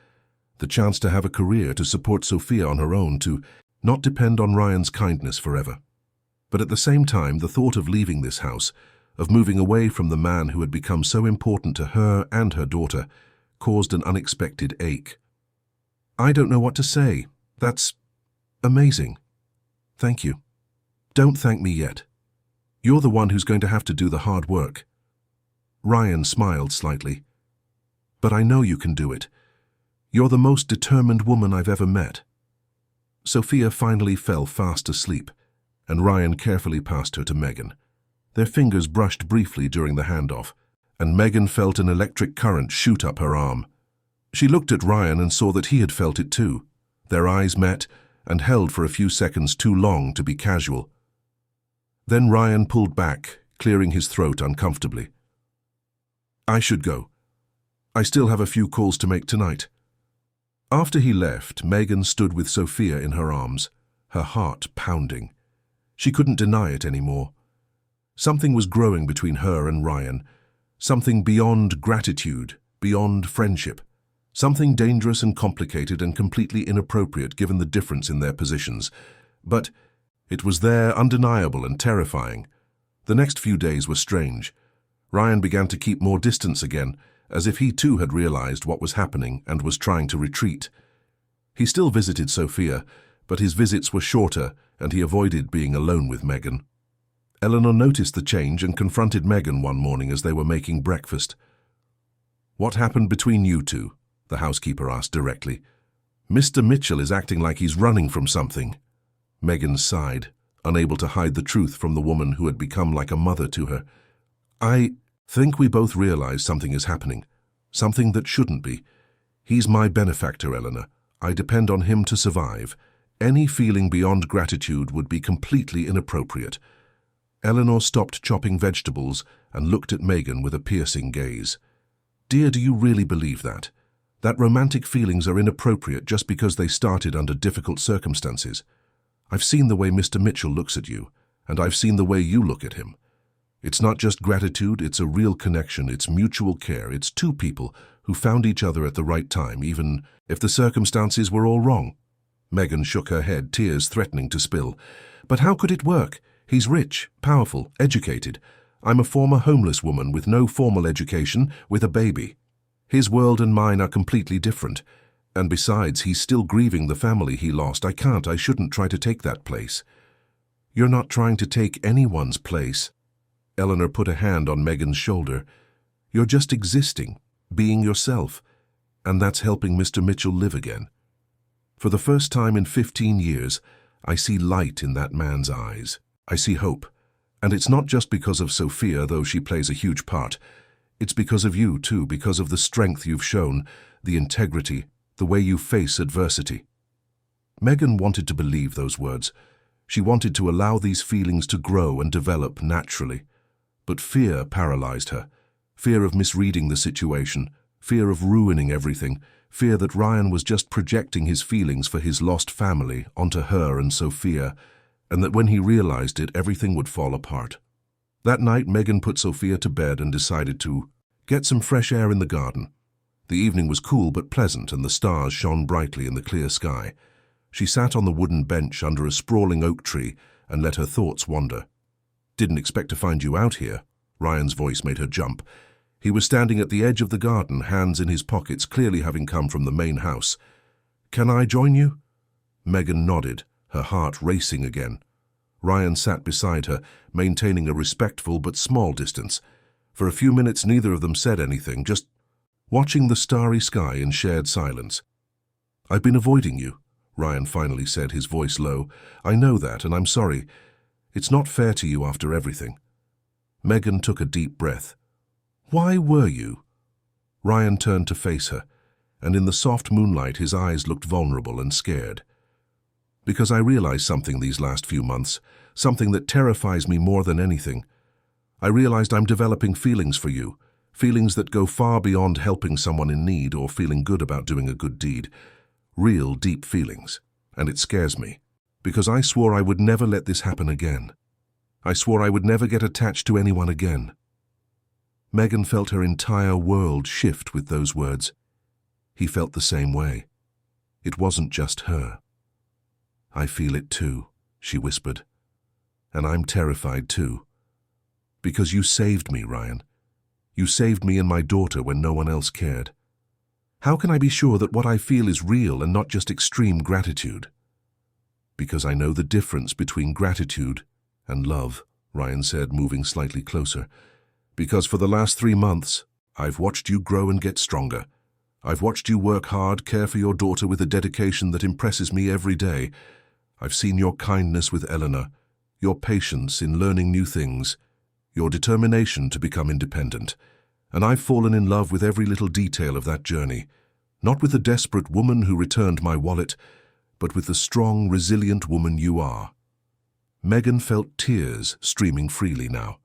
The chance to have a career, to support Sophia on her own, to not depend on Ryan's kindness forever. But at the same time, the thought of leaving this house, of moving away from the man who had become so important to her and her daughter, caused an unexpected ache. I don't know what to say. That's amazing. Thank you. Don't thank me yet. You're the one who's going to have to do the hard work. Ryan smiled slightly. But I know you can do it. You're the most determined woman I've ever met. Sophia finally fell fast asleep, and Ryan carefully passed her to Megan. Their fingers brushed briefly during the handoff, and Megan felt an electric current shoot up her arm. She looked at Ryan and saw that he had felt it too. Their eyes met and held for a few seconds too long to be casual. Then Ryan pulled back, clearing his throat uncomfortably. I should go. I still have a few calls to make tonight. After he left, Megan stood with Sophia in her arms, her heart pounding. She couldn't deny it anymore. Something was growing between her and Ryan, something beyond gratitude, beyond friendship, something dangerous and complicated and completely inappropriate given the difference in their positions. But it was there, undeniable and terrifying. The next few days were strange. Ryan began to keep more distance again, as if he too had realized what was happening and was trying to retreat. He still visited Sophia, but his visits were shorter and he avoided being alone with Megan. Eleanor noticed the change and confronted Megan one morning as they were making breakfast. What happened between you two? The housekeeper asked directly. Mr. Mitchell is acting like he's running from something. Megan sighed, unable to hide the truth from the woman who had become like a mother to her. I think we both realize something is happening, something that shouldn't be. He's my benefactor, Eleanor. I depend on him to survive. Any feeling beyond gratitude would be completely inappropriate. Eleanor stopped chopping vegetables and looked at Megan with a piercing gaze. Dear, do you really believe that? That romantic feelings are inappropriate just because they started under difficult circumstances? I've seen the way Mr. Mitchell looks at you, and I've seen the way you look at him. It's not just gratitude, it's a real connection, it's mutual care, it's two people who found each other at the right time, even if the circumstances were all wrong. Megan shook her head, tears threatening to spill. But how could it work? He's rich, powerful, educated. I'm a former homeless woman with no formal education, with a baby. His world and mine are completely different. And besides, he's still grieving the family he lost. I shouldn't try to take that place. You're not trying to take anyone's place. Eleanor put a hand on Megan's shoulder. You're just existing, being yourself, and that's helping Mr. Mitchell live again. For the first time in 15 years, I see light in that man's eyes. I see hope. And it's not just because of Sophia, though she plays a huge part. It's because of you, too, because of the strength you've shown, the integrity, the way you face adversity. Megan wanted to believe those words. She wanted to allow these feelings to grow and develop naturally. But fear paralyzed her. Fear of misreading the situation, fear of ruining everything, fear that Ryan was just projecting his feelings for his lost family onto her and Sophia, and that when he realized it, everything would fall apart. That night, Megan put Sophia to bed and decided to get some fresh air in the garden. The evening was cool but pleasant, and the stars shone brightly in the clear sky. She sat on the wooden bench under a sprawling oak tree and let her thoughts wander. Didn't expect to find you out here. Ryan's voice made her jump. He was standing at the edge of the garden, hands in his pockets, clearly having come from the main house. Can I join you? Megan nodded, her heart racing again. Ryan sat beside her, maintaining a respectful but small distance. For a few minutes, neither of them said anything, just watching the starry sky in shared silence. I've been avoiding you, Ryan finally said, his voice low. I know that, and I'm sorry. It's not fair to you after everything. Megan took a deep breath. Why were you? Ryan turned to face her, and in the soft moonlight his eyes looked vulnerable and scared. Because I realized something these last few months, something that terrifies me more than anything. I realized I'm developing feelings for you, feelings that go far beyond helping someone in need or feeling good about doing a good deed. Real, deep feelings. And it scares me, because I swore I would never let this happen again. I swore I would never get attached to anyone again. Megan felt her entire world shift with those words. He felt the same way. It wasn't just her. I feel it too, she whispered. And I'm terrified too. Because you saved me, Ryan. You saved me and my daughter when no one else cared. How can I be sure that what I feel is real and not just extreme gratitude? Because I know the difference between gratitude and love, Ryan said, moving slightly closer. Because for the last 3 months, I've watched you grow and get stronger. I've watched you work hard, care for your daughter with a dedication that impresses me every day. I've seen your kindness with Eleanor, your patience in learning new things, your determination to become independent. And I've fallen in love with every little detail of that journey, not with the desperate woman who returned my wallet, but with the strong, resilient woman you are. Megan felt tears streaming freely now.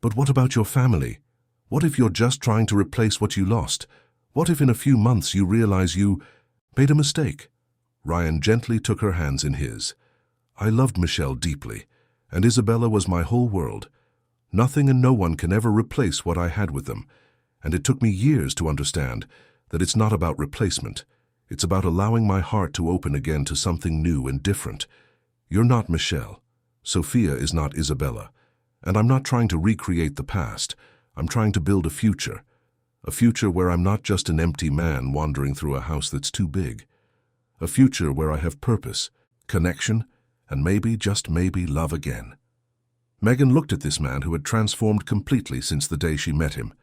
But what about your family? What if you're just trying to replace what you lost? What if in a few months you realize you made a mistake? Ryan gently took her hands in his. I loved Michelle deeply, and Isabella was my whole world. Nothing and no one can ever replace what I had with them, and it took me years to understand that it's not about replacement. It's about allowing my heart to open again to something new and different. You're not Michelle. Sophia is not Isabella. And I'm not trying to recreate the past. I'm trying to build a future where I'm not just an empty man wandering through a house that's too big. A future where I have purpose, connection, and maybe, just maybe, love again. Megan looked at this man who had transformed completely since the day she met him.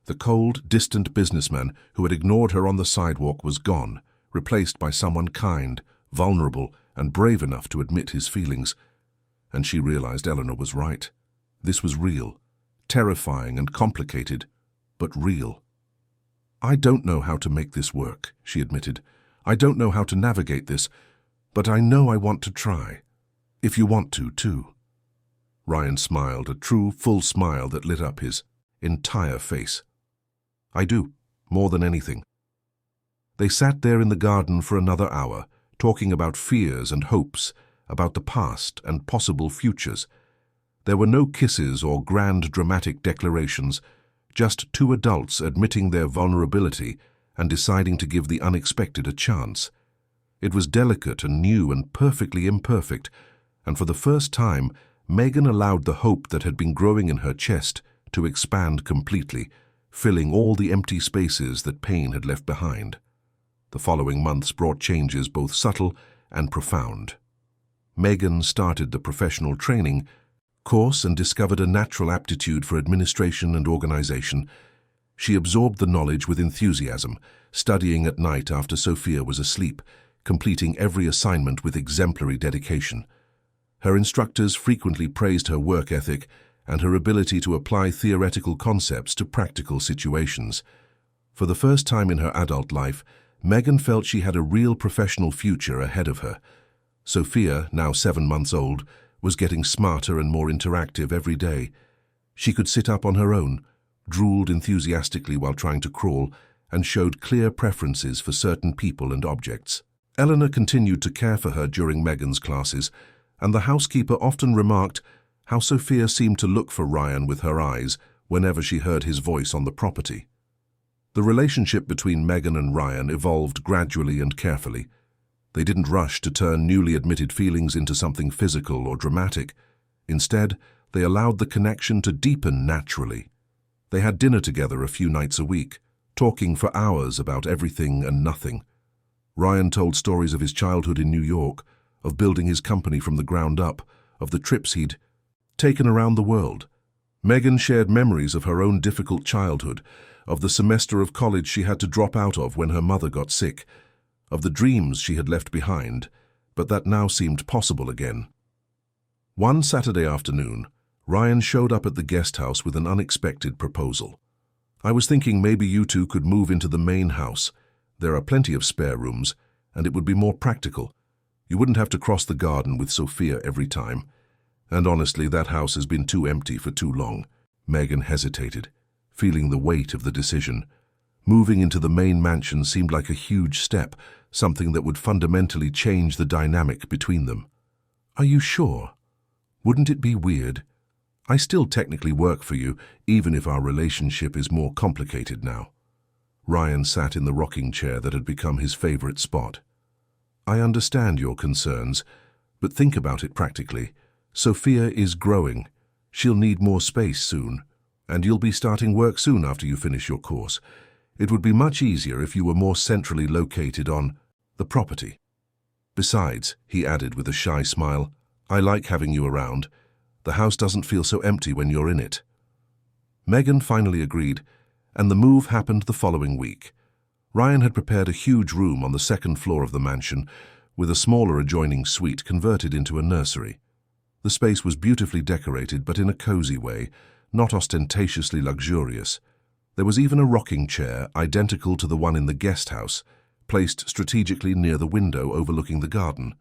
The cold, distant businessman who had ignored her on the sidewalk was gone, replaced by someone kind, vulnerable, and brave enough to admit his feelings. And she realized Eleanor was right. This was real, terrifying and complicated, but real. I don't know how to make this work, she admitted. I don't know how to navigate this, but I know I want to try. If you want to, too. Ryan smiled, a true, full smile that lit up his entire face. I do, more than anything. They sat there in the garden for another hour, talking about fears and hopes, about the past and possible futures. There were no kisses or grand dramatic declarations, just two adults admitting their vulnerability and deciding to give the unexpected a chance. It was delicate and new and perfectly imperfect, and for the first time, Megan allowed the hope that had been growing in her chest to expand completely, filling all the empty spaces that pain had left behind. The following months brought changes both subtle and profound. Megan started the professional training course and discovered a natural aptitude for administration and organization. She absorbed the knowledge with enthusiasm, studying at night after Sophia was asleep, completing every assignment with exemplary dedication. Her instructors frequently praised her work ethic and her ability to apply theoretical concepts to practical situations. For the first time in her adult life, Megan felt she had a real professional future ahead of her. Sophia, now 7 months old, was getting smarter and more interactive every day. She could sit up on her own, drooled enthusiastically while trying to crawl, and showed clear preferences for certain people and objects. Eleanor continued to care for her during Megan's classes, and the housekeeper often remarked how Sophia seemed to look for Ryan with her eyes whenever she heard his voice on the property. The relationship between Megan and Ryan evolved gradually and carefully. They didn't rush to turn newly admitted feelings into something physical or dramatic. Instead, they allowed the connection to deepen naturally. They had dinner together a few nights a week, talking for hours about everything and nothing. Ryan told stories of his childhood in New York, of building his company from the ground up, of the trips he'd taken around the world. Megan shared memories of her own difficult childhood, of the semester of college she had to drop out of when her mother got sick, of the dreams she had left behind, but that now seemed possible again. One Saturday afternoon, Ryan showed up at the guest house with an unexpected proposal. I was thinking maybe you two could move into the main house. There are plenty of spare rooms, and it would be more practical. You wouldn't have to cross the garden with Sophia every time. And honestly, that house has been too empty for too long. Megan hesitated, feeling the weight of the decision. Moving into the main mansion seemed like a huge step, something that would fundamentally change the dynamic between them. Are you sure? Wouldn't it be weird? I still technically work for you, even if our relationship is more complicated now. Ryan sat in the rocking chair that had become his favorite spot. I understand your concerns, but think about it practically. Sophia is growing. She'll need more space soon, and you'll be starting work soon after you finish your course. It would be much easier if you were more centrally located on the property. Besides, he added with a shy smile, I like having you around. The house doesn't feel so empty when you're in it. Megan finally agreed, and the move happened the following week. Ryan had prepared a huge room on the second floor of the mansion, with a smaller adjoining suite converted into a nursery. The space was beautifully decorated, but in a cozy way, not ostentatiously luxurious. There was even a rocking chair, identical to the one in the guest house, placed strategically near the window overlooking the garden.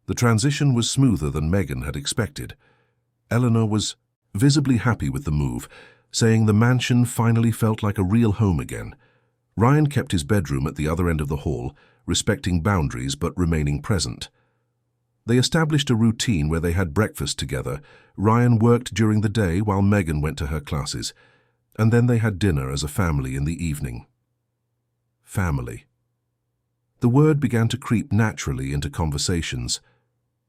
The transition was smoother than Megan had expected. Eleanor was visibly happy with the move, saying the mansion finally felt like a real home again. Ryan kept his bedroom at the other end of the hall, respecting boundaries but remaining present. They established a routine where they had breakfast together. Ryan worked during the day while Megan went to her classes, and then they had dinner as a family in the evening. Family. The word began to creep naturally into conversations.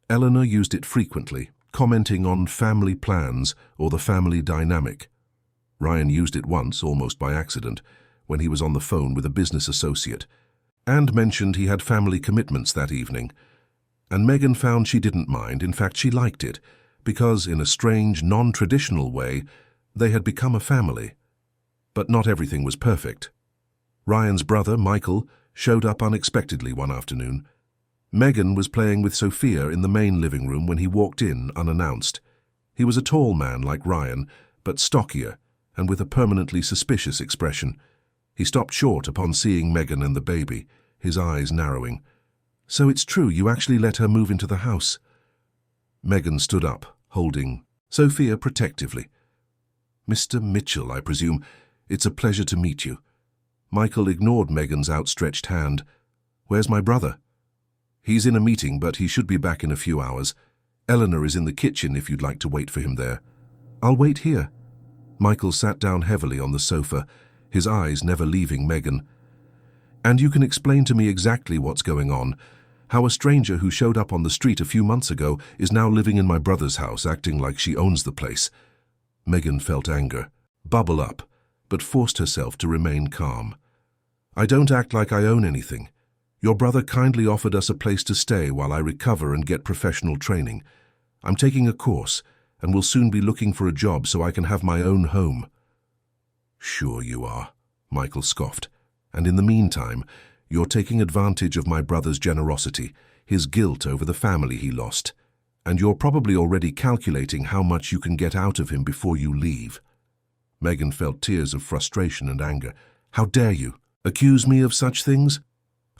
Eleanor used it frequently, commenting on family plans or the family dynamic. Ryan used it once, almost by accident, when he was on the phone with a business associate, and mentioned he had family commitments that evening. And Megan found she didn't mind. In fact, she liked it, because in a strange, non-traditional way, they had become a family. But not everything was perfect. Ryan's brother, Michael, showed up unexpectedly one afternoon. Megan was playing with Sophia in the main living room when he walked in unannounced. He was a tall man like Ryan, but stockier, and with a permanently suspicious expression. He stopped short upon seeing Megan and the baby, his eyes narrowing. So it's true, you actually let her move into the house? Megan stood up, holding Sophia protectively. Mr. Mitchell, I presume. It's a pleasure to meet you. Michael ignored Megan's outstretched hand. Where's my brother? He's in a meeting, but he should be back in a few hours. Eleanor is in the kitchen if you'd like to wait for him there. I'll wait here. Michael sat down heavily on the sofa, his eyes never leaving Megan. And you can explain to me exactly what's going on, how a stranger who showed up on the street a few months ago is now living in my brother's house, acting like she owns the place. Megan felt anger bubble up, but forced herself to remain calm. I don't act like I own anything. Your brother kindly offered us a place to stay while I recover and get professional training. I'm taking a course, and will soon be looking for a job so I can have my own home. Sure you are, Michael scoffed. And in the meantime, you're taking advantage of my brother's generosity, his guilt over the family he lost. And you're probably already calculating how much you can get out of him before you leave. Megan felt tears of frustration and anger. How dare you? Accuse me of such things?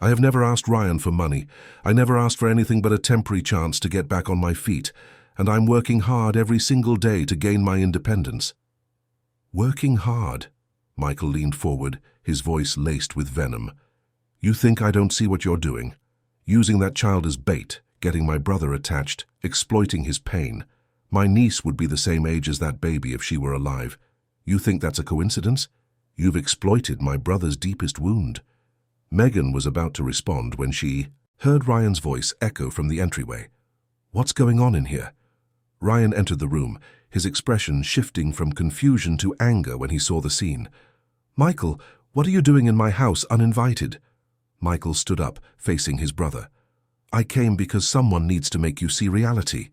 I have never asked Ryan for money. I never asked for anything but a temporary chance to get back on my feet, and I'm working hard every single day to gain my independence. Working hard? Michael leaned forward, his voice laced with venom. You think I don't see what you're doing? Using that child as bait, getting my brother attached, exploiting his pain. My niece would be the same age as that baby if she were alive. You think that's a coincidence? You've exploited my brother's deepest wound. Megan was about to respond when she heard Ryan's voice echo from the entryway. What's going on in here? Ryan entered the room, his expression shifting from confusion to anger when he saw the scene. Michael, what are you doing in my house uninvited? Michael stood up, facing his brother. I came because someone needs to make you see reality.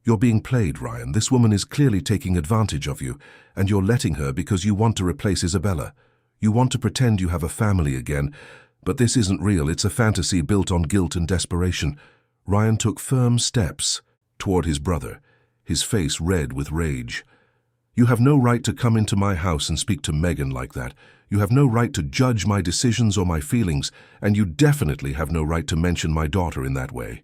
You're being played, Ryan. This woman is clearly taking advantage of you, and you're letting her because you want to replace Isabella. You want to pretend you have a family again, but this isn't real. It's a fantasy built on guilt and desperation. Ryan took firm steps toward his brother, his face red with rage. You have no right to come into my house and speak to Megan like that. You have no right to judge my decisions or my feelings, and you definitely have no right to mention my daughter in that way.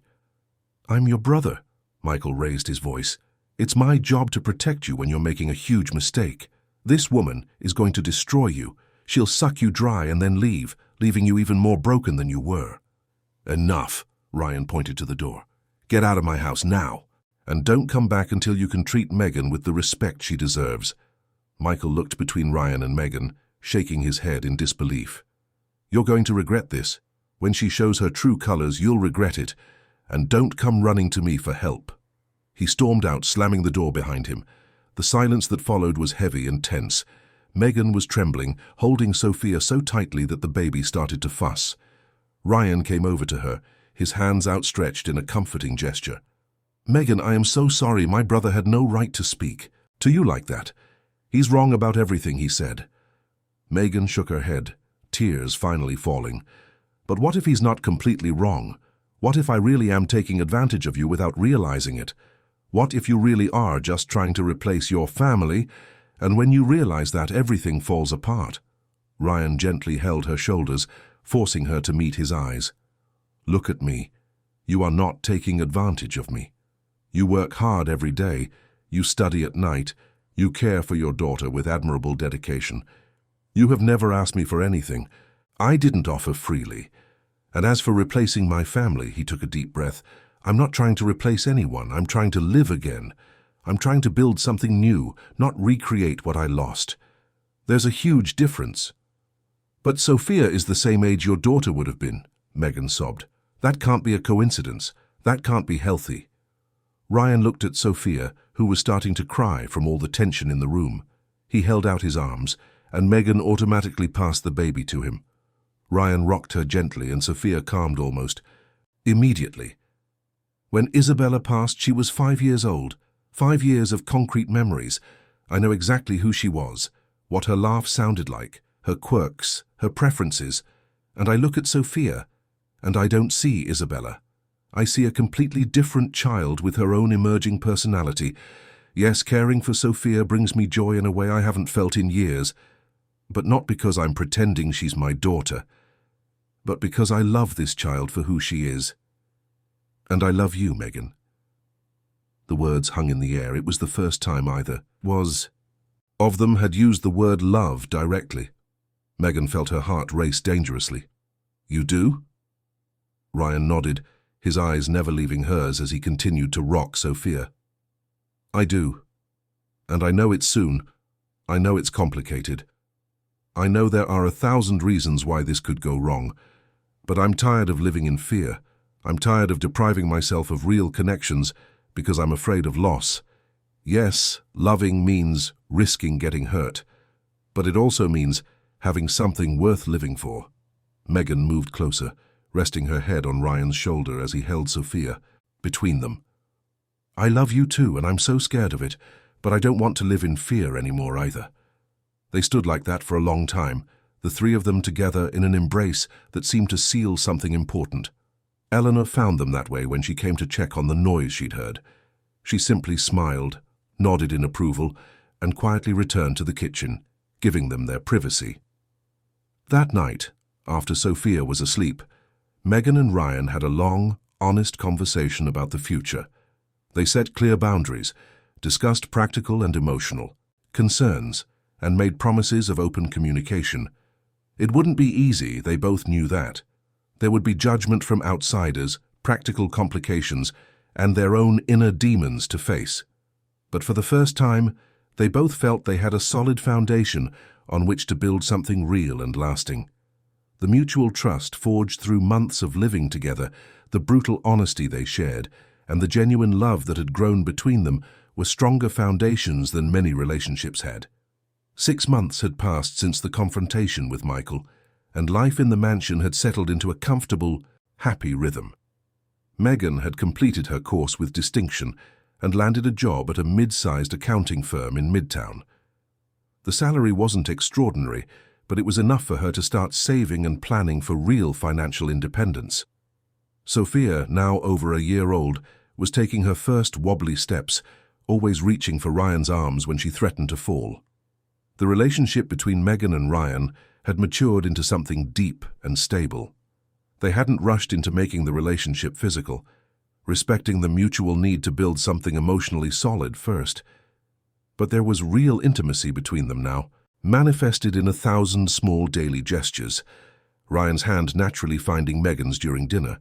I'm your brother, Michael raised his voice. It's my job to protect you when you're making a huge mistake. This woman is going to destroy you. She'll suck you dry and then leave, leaving you even more broken than you were. Enough, Ryan pointed to the door. Get out of my house now, and don't come back until you can treat Megan with the respect she deserves. Michael looked between Ryan and Megan, shaking his head in disbelief. You're going to regret this. When she shows her true colors, you'll regret it, and don't come running to me for help. He stormed out, slamming the door behind him. The silence that followed was heavy and tense. Megan was trembling, holding Sophia so tightly that the baby started to fuss. Ryan came over to her, his hands outstretched in a comforting gesture. Megan, I am so sorry. My brother had no right to speak to you like that. He's wrong about everything he said. Megan shook her head, tears finally falling. But what if he's not completely wrong? What if I really am taking advantage of you without realizing it? What if you really are just trying to replace your family, and when you realize that, everything falls apart? Ryan gently held her shoulders, forcing her to meet his eyes. Look at me. You are not taking advantage of me. You work hard every day. You study at night. You care for your daughter with admirable dedication. You have never asked me for anything. I didn't offer freely. And as for replacing my family, he took a deep breath, I'm not trying to replace anyone. I'm trying to live again. I'm trying to build something new, not recreate what I lost. There's a huge difference. But Sophia is the same age your daughter would have been, Megan sobbed. That can't be a coincidence. That can't be healthy. Ryan looked at Sophia, who was starting to cry from all the tension in the room. He held out his arms, and Megan automatically passed the baby to him. Ryan rocked her gently, and Sophia calmed almost immediately. When Isabella passed, she was 5 years old. 5 years of concrete memories. I know exactly who she was, what her laugh sounded like, her quirks, her preferences. And I look at Sophia, and I don't see Isabella. I see a completely different child with her own emerging personality. Yes, caring for Sophia brings me joy in a way I haven't felt in years, but not because I'm pretending she's my daughter, but because I love this child for who she is. And I love you, Megan. The words hung in the air. It was the first time either of them had used the word love directly. Megan felt her heart race dangerously. You do? Ryan nodded, his eyes never leaving hers as he continued to rock Sophia. I do. And I know it's soon. I know it's complicated. I know there are 1,000 reasons why this could go wrong, but I'm tired of living in fear. I'm tired of depriving myself of real connections because I'm afraid of loss. Yes, loving means risking getting hurt, but it also means having something worth living for. Megan moved closer, resting her head on Ryan's shoulder as he held Sophia between them. I love you too, and I'm so scared of it, but I don't want to live in fear anymore either. They stood like that for a long time, the three of them together in an embrace that seemed to seal something important. Eleanor found them that way when she came to check on the noise she'd heard. She simply smiled, nodded in approval, and quietly returned to the kitchen, giving them their privacy. That night, after Sophia was asleep, Megan and Ryan had a long, honest conversation about the future. They set clear boundaries, discussed practical and emotional concerns, and made promises of open communication. It wouldn't be easy, they both knew that. There would be judgment from outsiders, practical complications, and their own inner demons to face. But for the first time, they both felt they had a solid foundation on which to build something real and lasting. The mutual trust forged through months of living together, the brutal honesty they shared, and the genuine love that had grown between them were stronger foundations than many relationships had. 6 months had passed since the confrontation with Michael, and life in the mansion had settled into a comfortable, happy rhythm. Megan had completed her course with distinction and landed a job at a mid-sized accounting firm in Midtown. The salary wasn't extraordinary, but it was enough for her to start saving and planning for real financial independence. Sophia, now over a year old, was taking her first wobbly steps, always reaching for Ryan's arms when she threatened to fall. The relationship between Megan and Ryan had matured into something deep and stable. They hadn't rushed into making the relationship physical. respecting the mutual need to build something emotionally solid first. But there was real intimacy between them now, manifested in 1,000 small daily gestures. Ryan's hand naturally finding Megan's during dinner,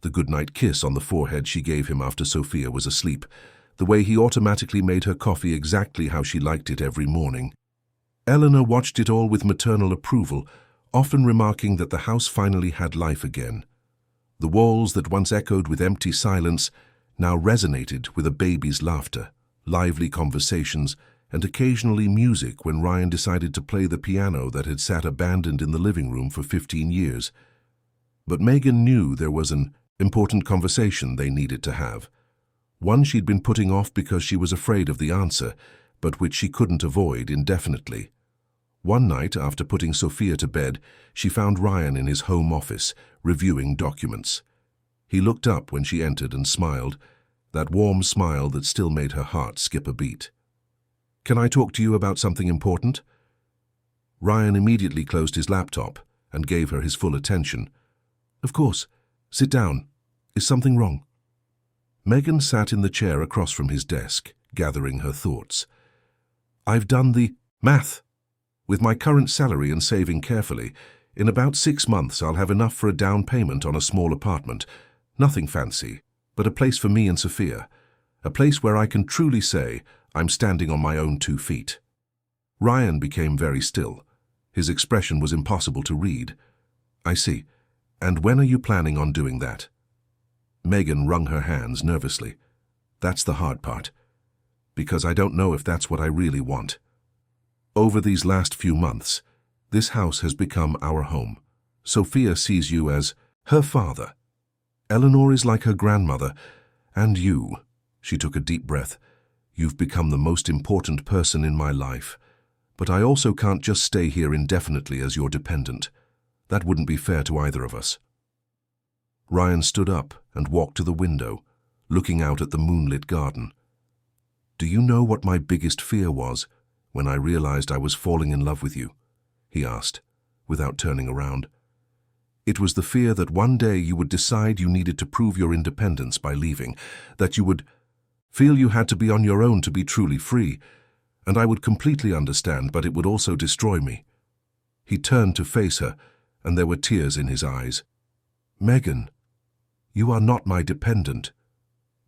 the goodnight kiss on the forehead she gave him after Sophia was asleep, the way he automatically made her coffee exactly how she liked it every morning. Eleanor watched it all with maternal approval, often remarking that the house finally had life again. The walls that once echoed with empty silence now resonated with a baby's laughter, lively conversations, and occasionally music when Ryan decided to play the piano that had sat abandoned in the living room for 15 years. But Megan knew there was an important conversation they needed to have. One she'd been putting off because she was afraid of the answer, but which she couldn't avoid indefinitely. One night, after putting Sophia to bed, she found Ryan in his home office, reviewing documents. He looked up when she entered and smiled, that warm smile that still made her heart skip a beat. "Can I talk to you about something important?" Ryan immediately closed his laptop and gave her his full attention. "Of course. Sit down. Is something wrong?" Megan sat in the chair across from his desk, gathering her thoughts. "I've done the math. With my current salary and saving carefully, in about 6 months I'll have enough for a down payment on a small apartment. Nothing fancy, but a place for me and Sophia. A place where I can truly say I'm standing on my own 2 feet. Ryan became very still. His expression was impossible to read. "I see. And when are you planning on doing that?" Megan wrung her hands nervously. "That's the hard part. Because I don't know if that's what I really want. Over these last few months, this house has become our home. Sophia sees you as her father. Eleanor is like her grandmother. And you," she took a deep breath, "you've become the most important person in my life. But I also can't just stay here indefinitely as your dependent. That wouldn't be fair to either of us." Ryan stood up and walked to the window, looking out at the moonlit garden. "Do you know what my biggest fear was when I realized I was falling in love with you?" he asked, without turning around. "It was the fear that one day you would decide you needed to prove your independence by leaving, that you would feel you had to be on your own to be truly free, and I would completely understand, but it would also destroy me." He turned to face her, and there were tears in his eyes. "Megan, you are not my dependent.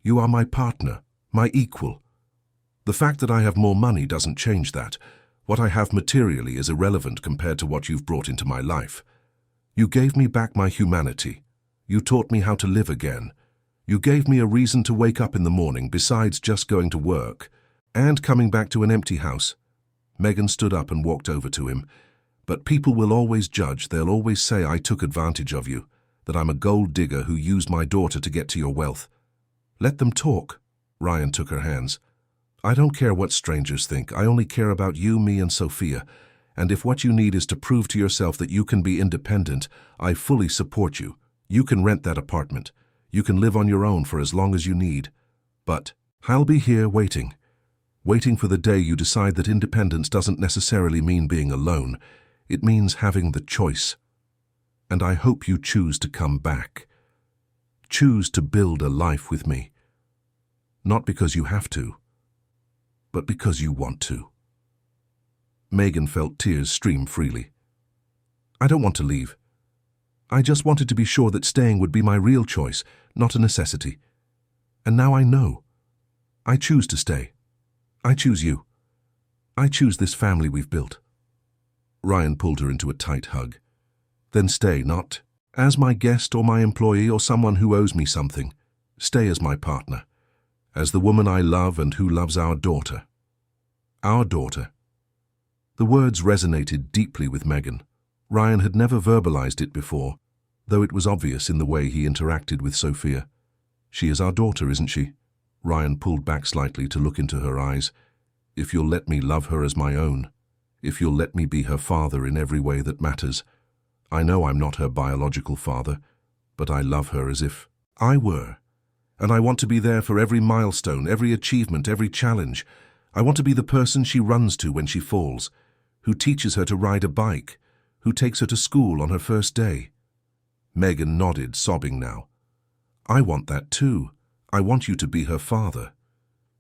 You are my partner, my equal. The fact that I have more money doesn't change that. What I have materially is irrelevant compared to what you've brought into my life. You gave me back my humanity. You taught me how to live again. You gave me a reason to wake up in the morning besides just going to work and coming back to an empty house." Megan stood up and walked over to him. "But people will always judge. They'll always say I took advantage of you, that I'm a gold digger who used my daughter to get to your wealth." "Let them talk." Ryan took her hands. "I don't care what strangers think. I only care about you, me, and Sophia. And if what you need is to prove to yourself that you can be independent, I fully support you. You can rent that apartment. You can live on your own for as long as you need. But I'll be here waiting for the day you decide that independence doesn't necessarily mean being alone. It means having the choice. And I hope you choose to come back. Choose to build a life with me. Not because you have to, but because you want to." Megan felt tears stream freely. "I don't want to leave. I just wanted to be sure that staying would be my real choice, not a necessity. And now I know. I choose to stay. I choose you. I choose this family we've built." Ryan pulled her into a tight hug. "Then stay, not as my guest or my employee or someone who owes me something. Stay as my partner, as the woman I love and who loves our daughter. Our daughter." The words resonated deeply with Megan. Ryan had never verbalized it before, though it was obvious in the way he interacted with Sophia. "She is our daughter, isn't she?" Ryan pulled back slightly to look into her eyes. "If you'll let me love her as my own, if you'll let me be her father in every way that matters. I know I'm not her biological father, but I love her as if I were. And I want to be there for every milestone, every achievement, every challenge. I want to be the person she runs to when she falls, who teaches her to ride a bike, who takes her to school on her first day." Megan nodded, sobbing now. "I want that too. I want you to be her father.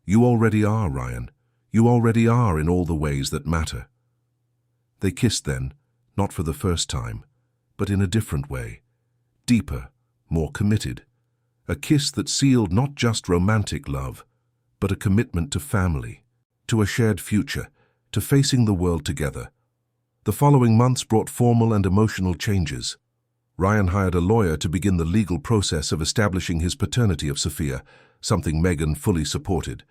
You already are, Ryan. You already are in all the ways that matter." They kissed then, not for the first time, but in a different way. Deeper, more committed. A kiss that sealed not just romantic love, but a commitment to family, to a shared future, to facing the world together. The following months brought formal and emotional changes. Ryan hired a lawyer to begin the legal process of establishing his paternity of Sophia, something Megan fully supported.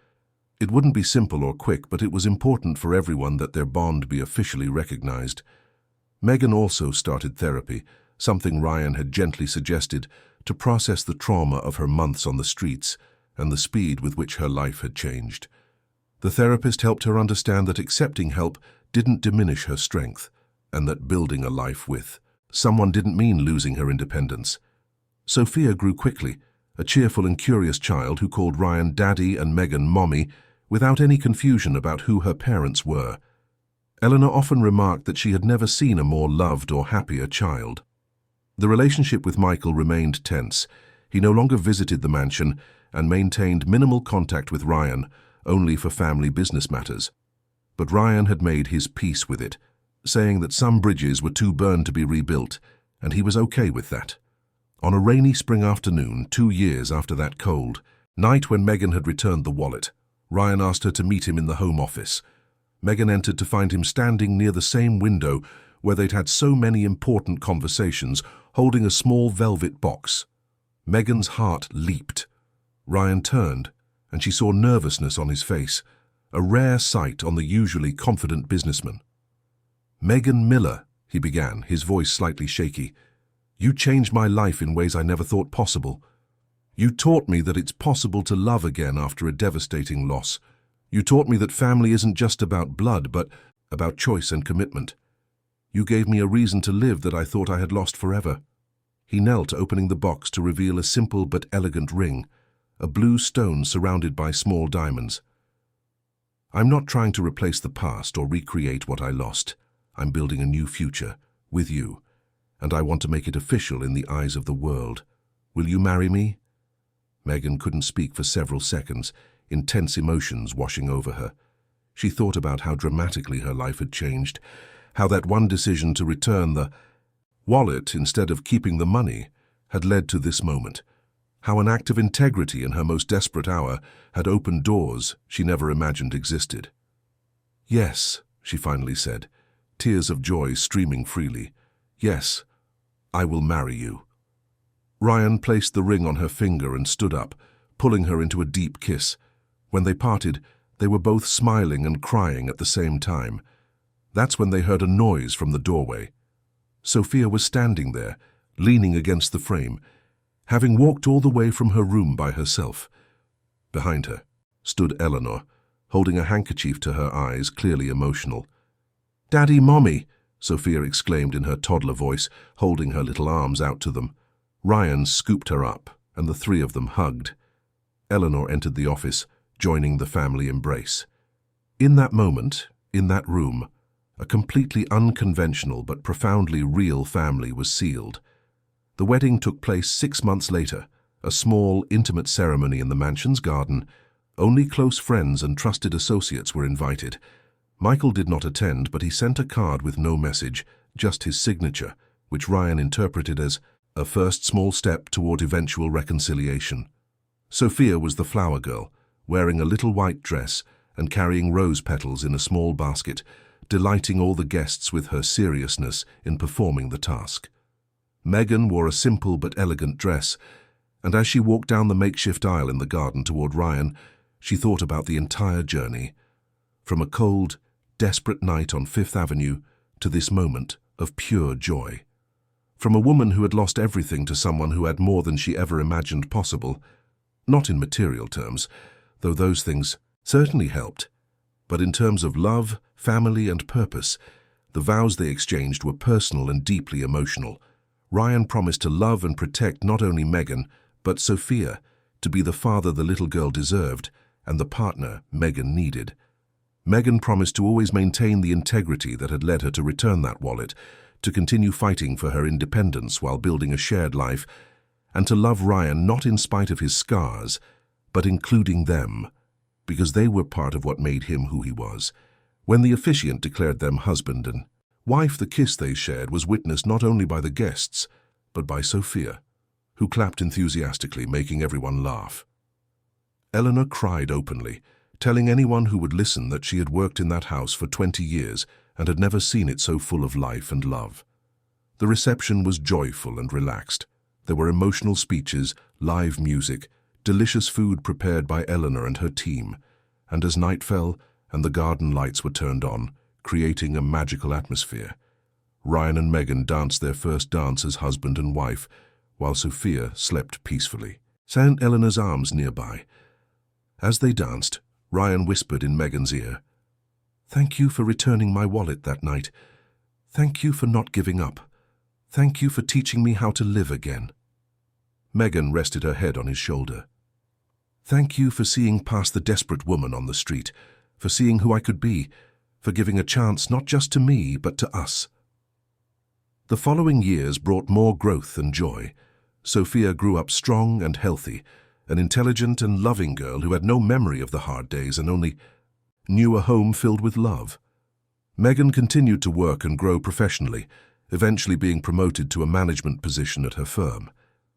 It wouldn't be simple or quick, but it was important for everyone that their bond be officially recognized. Megan also started therapy, something Ryan had gently suggested, to process the trauma of her months on the streets and the speed with which her life had changed. The therapist helped her understand that accepting help didn't diminish her strength, and that building a life with someone didn't mean losing her independence. Sophia grew quickly, a cheerful and curious child who called Ryan Daddy and Megan Mommy, without any confusion about who her parents were. Eleanor often remarked that she had never seen a more loved or happier child. The relationship with Michael remained tense. He no longer visited the mansion and maintained minimal contact with Ryan, only for family business matters. But Ryan had made his peace with it, saying that some bridges were too burned to be rebuilt, and he was okay with that. On a rainy spring afternoon, 2 years after that cold night when Megan had returned the wallet, Ryan asked her to meet him in the home office. Megan entered to find him standing near the same window where they'd had so many important conversations, holding a small velvet box. Megan's heart leaped. Ryan turned, and she saw nervousness on his face, a rare sight on the usually confident businessman. "Megan Miller," he began, his voice slightly shaky, "you changed my life in ways I never thought possible. You taught me that it's possible to love again after a devastating loss. You taught me that family isn't just about blood, but about choice and commitment. You gave me a reason to live that I thought I had lost forever." He knelt, opening the box to reveal a simple but elegant ring, a blue stone surrounded by small diamonds. "I'm not trying to replace the past or recreate what I lost. I'm building a new future, with you, and I want to make it official in the eyes of the world. Will you marry me?" Megan couldn't speak for several seconds, intense emotions washing over her. She thought about how dramatically her life had changed, how that one decision to return the wallet instead of keeping the money had led to this moment, how an act of integrity in her most desperate hour had opened doors she never imagined existed. "Yes," she finally said, tears of joy streaming freely. "Yes, I will marry you." Ryan placed the ring on her finger and stood up, pulling her into a deep kiss. When they parted, they were both smiling and crying at the same time. That's when they heard a noise from the doorway. Sophia was standing there, leaning against the frame, having walked all the way from her room by herself. Behind her stood Eleanor, holding a handkerchief to her eyes, clearly emotional. "Daddy, Mommy," Sophia exclaimed in her toddler voice, holding her little arms out to them. Ryan scooped her up, and the three of them hugged. Eleanor entered the office, joining the family embrace. In that moment, in that room, a completely unconventional but profoundly real family was sealed. The wedding took place 6 months later, a small, intimate ceremony in the mansion's garden. Only close friends and trusted associates were invited. Michael did not attend, but he sent a card with no message, just his signature, which Ryan interpreted as a first small step toward eventual reconciliation. Sophia was the flower girl, wearing a little white dress and carrying rose petals in a small basket, delighting all the guests with her seriousness in performing the task. Megan wore a simple but elegant dress, and as she walked down the makeshift aisle in the garden toward Ryan, she thought about the entire journey, from a cold, desperate night on Fifth Avenue to this moment of pure joy. From a woman who had lost everything to someone who had more than she ever imagined possible, not in material terms, though those things certainly helped, but in terms of love, family, and purpose. The vows they exchanged were personal and deeply emotional. Ryan promised to love and protect not only Megan, but Sophia, to be the father the little girl deserved and the partner Megan needed. Megan promised to always maintain the integrity that had led her to return that wallet, to continue fighting for her independence while building a shared life, and to love Ryan not in spite of his scars, but including them, because they were part of what made him who he was. When the officiant declared them husband and wife, the kiss they shared was witnessed not only by the guests, but by Sophia, who clapped enthusiastically, making everyone laugh. Eleanor cried openly, telling anyone who would listen that she had worked in that house for 20 years and had never seen it so full of life and love. The reception was joyful and relaxed. There were emotional speeches, live music, delicious food prepared by Eleanor and her team, and as night fell and the garden lights were turned on, creating a magical atmosphere, Ryan and Megan danced their first dance as husband and wife, while Sophia slept peacefully, in Eleanor's arms nearby. As they danced, Ryan whispered in Megan's ear, "Thank you for returning my wallet that night. Thank you for not giving up. Thank you for teaching me how to live again." Megan rested her head on his shoulder. "Thank you for seeing past the desperate woman on the street, for seeing who I could be, for giving a chance not just to me, but to us." The following years brought more growth and joy. Sophia grew up strong and healthy, an intelligent and loving girl who had no memory of the hard days and only knew a home filled with love. Megan continued to work and grow professionally, eventually being promoted to a management position at her firm.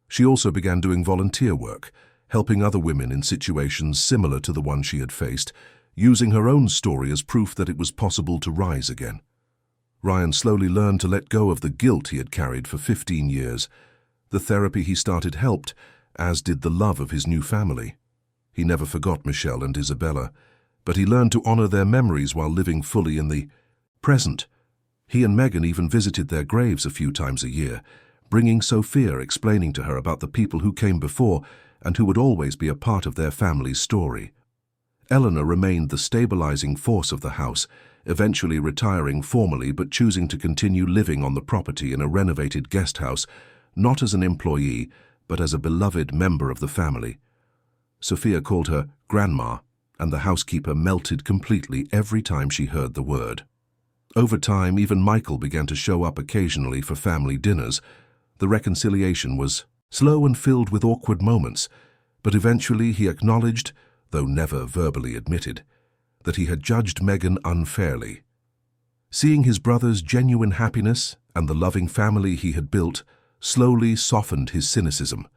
She also began doing volunteer work, helping other women in situations similar to the one she had faced, using her own story as proof that it was possible to rise again. Ryan slowly learned to let go of the guilt he had carried for 15 years. The therapy he started helped, as did the love of his new family. He never forgot Michelle and Isabella, but he learned to honor their memories while living fully in the present. He and Megan even visited their graves a few times a year, bringing Sophia, explaining to her about the people who came before and who would always be a part of their family's story. Eleanor remained the stabilizing force of the house, eventually retiring formally but choosing to continue living on the property in a renovated guest house, not as an employee, but as a beloved member of the family. Sophia called her Grandma, and the housekeeper melted completely every time she heard the word. Over time, even Michael began to show up occasionally for family dinners. The reconciliation was slow and filled with awkward moments, but eventually he acknowledged, though never verbally admitted, that he had judged Megan unfairly. Seeing his brother's genuine happiness and the loving family he had built slowly softened his cynicism.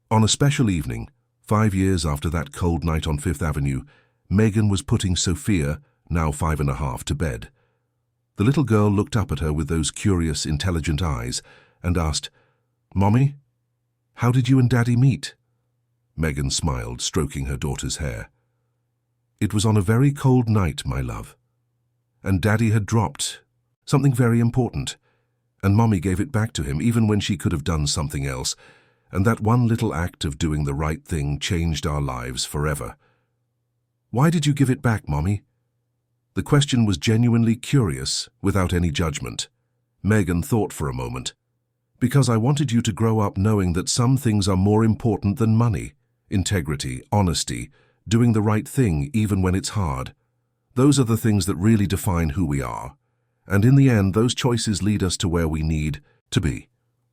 On a special evening, 5 years after that cold night on Fifth Avenue, Megan was putting Sophia, now 5.5, to bed. The little girl looked up at her with those curious, intelligent eyes and asked, "Mommy, how did you and Daddy meet?" Megan smiled, stroking her daughter's hair. "It was on a very cold night, my love. And Daddy had dropped something very important, and Mommy gave it back to him even when she could have done something else, and that one little act of doing the right thing changed our lives forever." "Why did you give it back, Mommy?" The question was genuinely curious, without any judgment. Megan thought for a moment. "Because I wanted you to grow up knowing that some things are more important than money. Integrity, honesty, doing the right thing even when it's hard. Those are the things that really define who we are. And in the end, those choices lead us to where we need to be."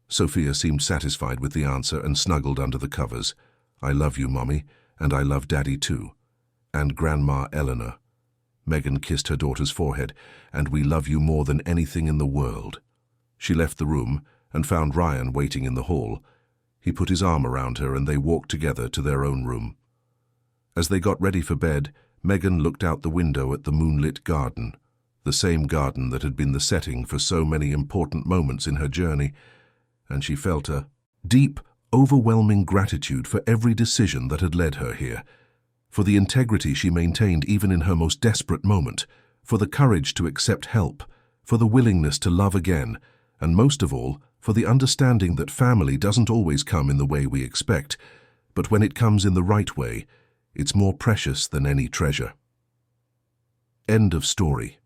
Sophia seemed satisfied with the answer and snuggled under the covers. "I love you, Mommy, and I love Daddy too. And Grandma Eleanor." Megan kissed her daughter's forehead. "And we love you more than anything in the world." She left the room and found Ryan waiting in the hall. He put his arm around her and they walked together to their own room. As they got ready for bed, Megan looked out the window at the moonlit garden, the same garden that had been the setting for so many important moments in her journey, and she felt a deep, overwhelming gratitude for every decision that had led her here, for the integrity she maintained even in her most desperate moment, for the courage to accept help, for the willingness to love again, and most of all, for the understanding that family doesn't always come in the way we expect, but when it comes in the right way, it's more precious than any treasure. End of story.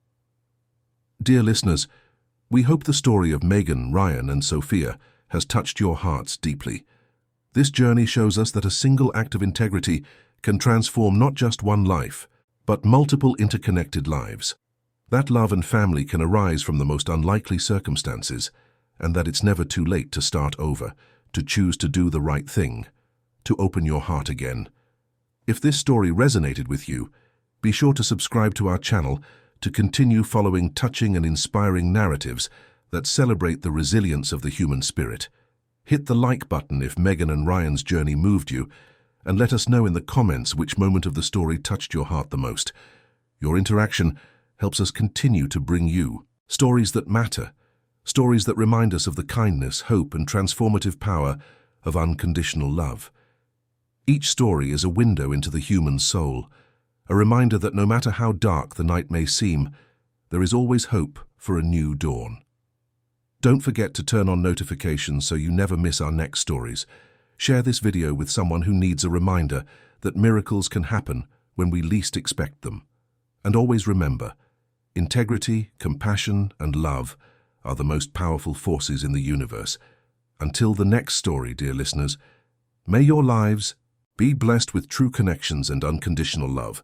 Dear listeners, we hope the story of Megan, Ryan, and Sophia has touched your hearts deeply. This journey shows us that a single act of integrity can transform not just one life, but multiple interconnected lives. That love and family can arise from the most unlikely circumstances, and that it's never too late to start over, to choose to do the right thing, to open your heart again, If this story resonated with you, be sure to subscribe to our channel to continue following touching and inspiring narratives that celebrate the resilience of the human spirit. Hit the like button if Megan and Ryan's journey moved you, and let us know in the comments which moment of the story touched your heart the most. Your interaction helps us continue to bring you stories that matter, stories that remind us of the kindness, hope, and transformative power of unconditional love. Each story is a window into the human soul, a reminder that no matter how dark the night may seem, there is always hope for a new dawn. Don't forget to turn on notifications so you never miss our next stories. Share this video with someone who needs a reminder that miracles can happen when we least expect them. And always remember, integrity, compassion, and love are the most powerful forces in the universe. Until the next story, dear listeners, may your lives be blessed with true connections and unconditional love.